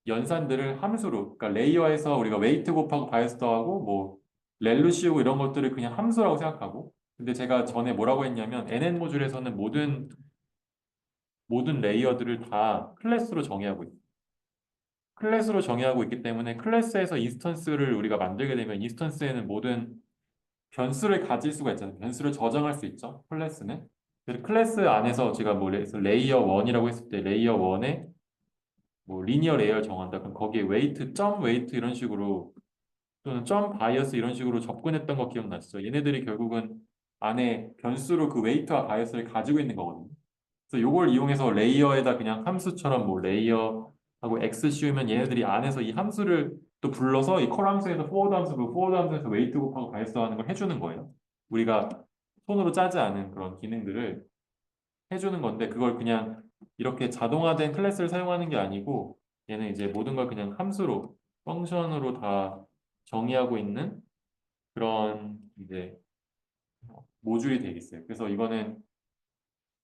연산들을 함수로 그러니까 레이어에서 우리가 웨이트 곱하고 바이어스 더하고 뭐 렐루 씌우고 이런 것들을 그냥 함수라고 생각하고 근데 제가 전에 뭐라고 했냐면 nn 모듈에서는 모든 레이어들을 다 클래스로 정의하고 있어요. 클래스로 정의하고 있기 때문에 클래스에서 인스턴스를 우리가 만들게 되면 인스턴스에는 모든 변수를 가질 수가 있잖아요. 변수를 저장할 수 있죠. 클래스는. 그래서 클래스 안에서 제가 뭐 레이어 1이라고 했을 때 레이어 1에 뭐 리니어 레이어를 정한다. 그럼 거기에 웨이트, 점 웨이트 이런 식으로 또는 점 바이어스 이런 식으로 접근했던 거 기억나시죠? 얘네들이 결국은 안에 변수로 그 웨이트와 바이어스를 가지고 있는 거거든요. 그래서 이걸 이용해서 레이어에다 그냥 함수처럼 뭐 레이어하고 x 씌우면 얘네들이 안에서 이 함수를 또 불러서 이 컬 함수에서 포워드 함수, 그 포워드 함수에서 웨이트 곱하고 바이어스 하는 걸 해주는 거예요. 우리가 손으로 짜지 않은 그런 기능들을 해주는 건데 그걸 그냥 이렇게 자동화된 클래스를 사용하는 게 아니고 얘는 이제 모든 걸 그냥 함수로 펑션으로 다 정의하고 있는 그런 이제 모듈이 되겠어요. 그래서 이거는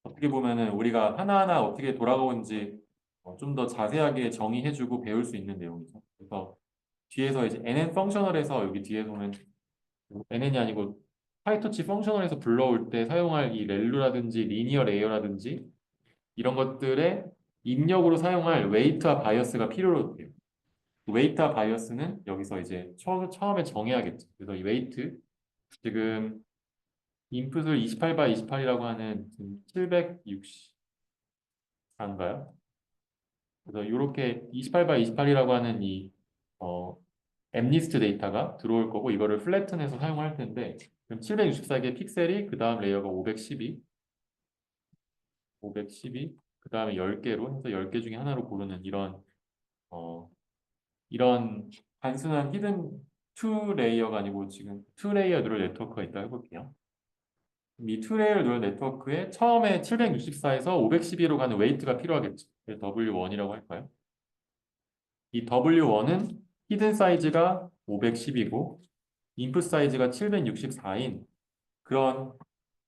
어떻게 보면은 우리가 하나하나 어떻게 돌아가는지 좀 더 자세하게 정의해주고 배울 수 있는 내용이죠. 그래서 뒤에서 이제 NN 펑셔널에서 여기 뒤에 보면 NN이 아니고 파이터치 펑셔널에서 불러올 때 사용할 이 렐루라든지 리니어 레이어라든지 이런 것들의 입력으로 사용할 웨이트와 바이어스가 필요로 돼요. 웨이트와 바이어스는 여기서 이제 처음에 정해야겠죠. 그래서 이 웨이트 지금 인풋을 28 by 28이라고 하는 760인가요? 그래서 이렇게 28 by 28이라고 하는 이 어, 엠리스트 데이터가 들어올 거고 이거를 플래튼해서 사용할 텐데 그럼 764개의 픽셀이 그 다음 레이어가 512, 그 다음에 10개로 해서 10개 중에 하나로 고르는 어, 이런 단순한 히든 투 레이어가 아니고 지금 투 레이어 뉴럴 네트워크가 있다 해볼게요. 이 투 레이어 뉴럴 네트워크에 처음에 764에서 512로 가는 웨이트가 필요하겠죠. W1이라고 할까요? 이 W1은 히든 사이즈가 510이고 인풋 사이즈가 764인 그런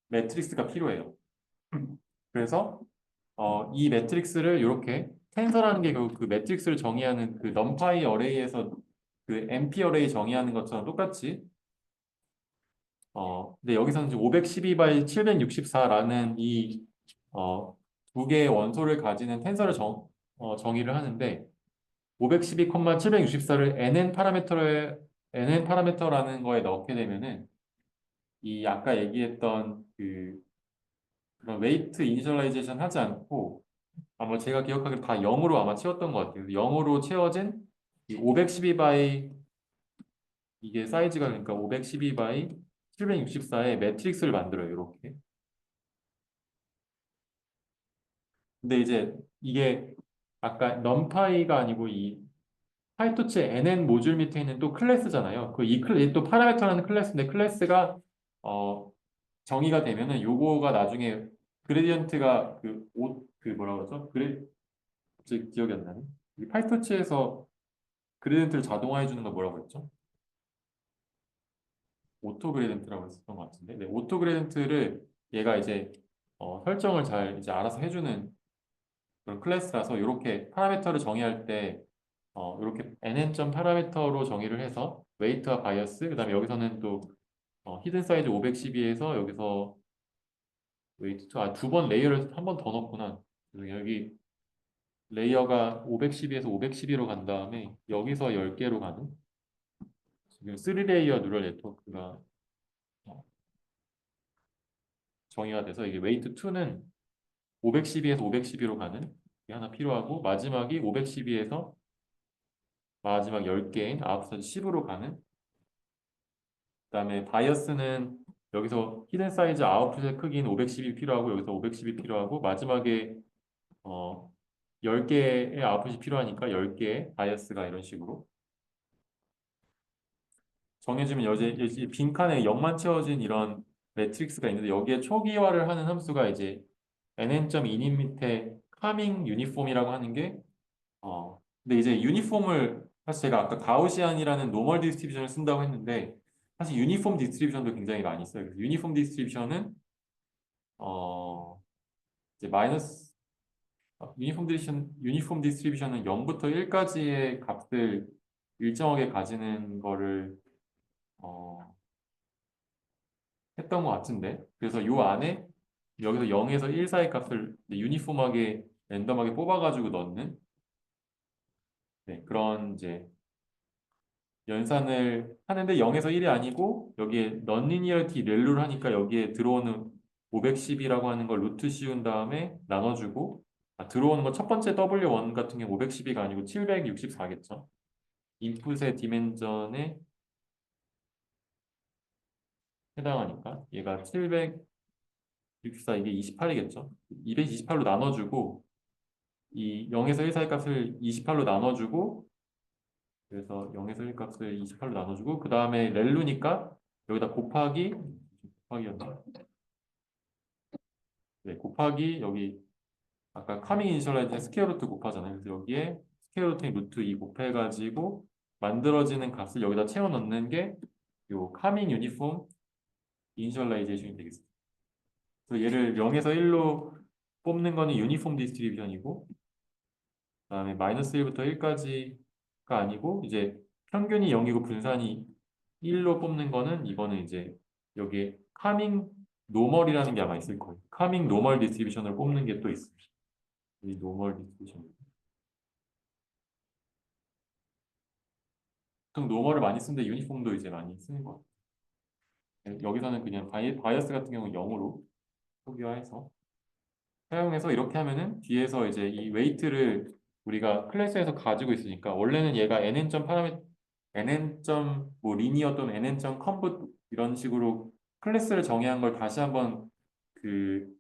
매트릭스가 필요해요. 그래서 이 매트릭스를 이렇게 텐서라는 게 결국 그 매트릭스를 정의하는 그 넘파이 어레이에서 그 MP 어레이 정의하는 것처럼 똑같이 근데 여기서는 이제 512 by 764라는 이 두 개의 원소를 가지는 텐서를 정의를 하는데 512, 764를 NN 파라미터라는 거에 넣게 되면은 이 아까 얘기했던 그런 웨이트 이니셜라이제이션 하지 않고 아마 제가 기억하기로 다 0으로 아마 채웠던 것 같아요. 0으로 채워진 이 512 by 이게 사이즈가 그러니까 512 by 764의 매트릭스를 만들어요. 이렇게. 근데 이제 이게 아까 넘파이가 아니고 이 파이토치 NN 모듈 밑에 있는 또 클래스잖아요. 또 파라미터라는 클래스인데 클래스가 어, 정의가 되면은 요거가 나중에 그레디언트가 그 뭐라 그러죠? 갑자기 기억이 안 나네. 이 파이토치에서 그레디언트를 자동화해 주는 거 뭐라고 했죠? 오토 그레이던트라고 했었던 것 같은데, 네, 오토 그레이던트를 얘가 이제 설정을 잘 이제 알아서 해주는 그런 클래스라서 이렇게 파라미터를 정의할 때 이렇게 nn 점 파라미터로 정의를 해서 웨이트와 바이어스 그다음에 여기서는 또 히든 사이즈 512에서 여기서 웨이트 두 번 레이어를 한 번 더 넣었구나. 그래서 여기 레이어가 512에서 512로 간 다음에 여기서 10개로 가는 지금 3레이어 뉴럴 네트워크가 정의가 돼서 이게 웨이트 2는 512에서 512로 가는 게 하나 필요하고 마지막이 512에서 마지막 10개인 아웃사이드 10으로 가는 그다음에 바이어스는 여기서 히든 사이즈 아웃풋의 크기는 510이 필요하고 여기서 510이 필요하고 마지막에 어 10개의 아웃풋이 필요하니까 10개의 바이어스가 이런 식으로 정해지면 여기 빈칸에 0만 채워진 이런 매트릭스가 있는데 여기에 초기화를 하는 함수가 이제 nn.init 밑에 카밍 유니폼이라고 하는 게 근데 이제 유니폼을 사실 제가 아까 가우시안이라는 노멀 디스트리뷰션을 쓴다고 했는데 사실 유니폼 디스트리뷰션도 굉장히 많이 써요. 그래서 유니폼 디스트리뷰션은 어 이제 마이너스 유니폼 디스트리뷰션은 0부터 1까지의 값을 일정하게 가지는 거를 어, 했던 것 같은데 그래서 요 안에 여기서 0에서 1 사이 값을 이제 유니폼하게 랜덤하게 뽑아가지고 넣는 네, 그런 이제 연산을 하는데 0에서 1이 아니고 여기에 넌리니어리티 렐루를 하니까 여기에 들어오는 510이라고 하는 걸 루트 씌운 다음에 나눠주고 들어오는 거 첫 번째 W1 같은 경우 512가 아니고 764겠죠. 인풋의 디멘전에 해당하니까 얘가 764 이게 28이겠죠. 228로 나눠주고 이 0에서 1 사이 값을 28로 나눠주고 그래서 0에서 1 값을 28로 나눠주고 그 다음에 렐루니까 여기다 곱하기였나? 네, 곱하기 여기 아까 카밍 이니셜라이즈 스퀘어 루트 곱하잖아요. 그래서 여기에 스퀘어 루트 루트 2 곱해가지고 만들어지는 값을 여기다 채워 넣는 게 요 카밍 유니폼 이니셜라이제이션이 되겠습니다. 그래서 얘를 0에서 1로 뽑는 거는 유니폼 디스트리뷰션이고 그다음에 마이너스 1부터 1까지가 아니고 이제 평균이 0이고 분산이 1로 뽑는 거는 이거는 이제 여기에 카밍 노멀이라는 게 아마 있을 거예요. 카밍 노멀 디스트리뷰션을 뽑는 게 또 있습니다. 이 노멀 디스트리뷰션. 보통 노멀을 많이 쓰는데 유니폼도 이제 많이 쓰는 것 같아요. 여기서는 그냥 바이어스 같은 경우는 0으로 표기화해서 사용해서 이렇게 하면은 뒤에서 이제 이 웨이트를 우리가 클래스에서 가지고 있으니까 원래는 얘가 nn.점 파라미 nn.점 뭐 리니어 또는 nn.점 컴풋 이런 식으로 클래스를 정의한 걸 다시 한번 그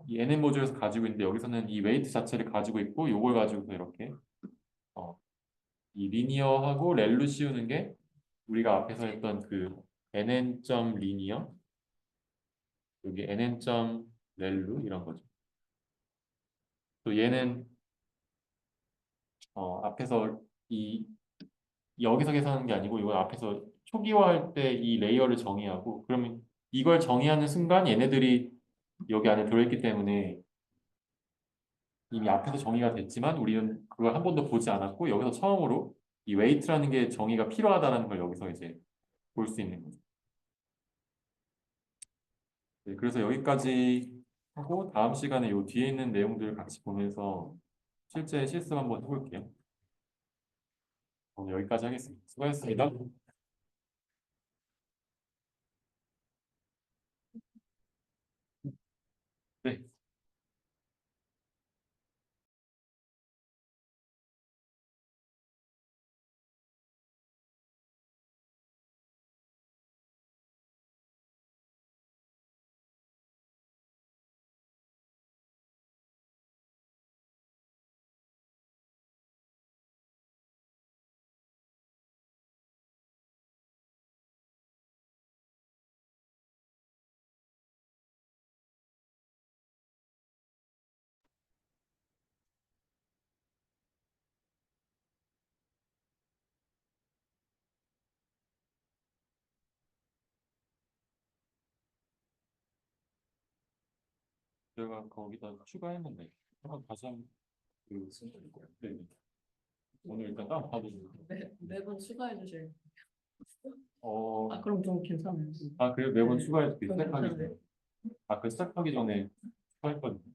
이 nn 모듈에서 가지고 있는데 여기서는 이 웨이트 자체를 가지고 있고 요걸 가지고서 이렇게 어, 이 리니어하고 렐로 씌우는 게 우리가 앞에서 했던 그 nn.점 리니어 여기 nn.점 렐로 이런 거죠. 또 얘는 앞에서 이 여기서 계산하는 게 아니고 이걸 앞에서 초기화할 때 이 레이어를 정의하고 그러면 이걸 정의하는 순간 얘네들이 여기 안에 들어있기 때문에 이미 앞에서 정의가 됐지만 우리는 그걸 한 번도 보지 않았고 여기서 처음으로 이 웨이트라는 게 정의가 필요하다는 걸 여기서 이제 볼 수 있는 거죠. 네, 그래서 여기까지 하고 다음 시간에 이 뒤에 있는 내용들을 같이 보면서 실제 실습 한번 해볼게요. 오늘 여기까지 하겠습니다. 수고하셨습니다. 네. 제가 거기다 추가했는데 한번 다시 한번 그 네. 오늘 일단 다운 받으세요. 매번 추가해 주실. 어, 아, 그럼 좀 괜찮아요. 그래요? 매번 네. 추가해서 그럼 시작하기 괜찮아요. 전에. 그 시작하기 전에 추가했거든요.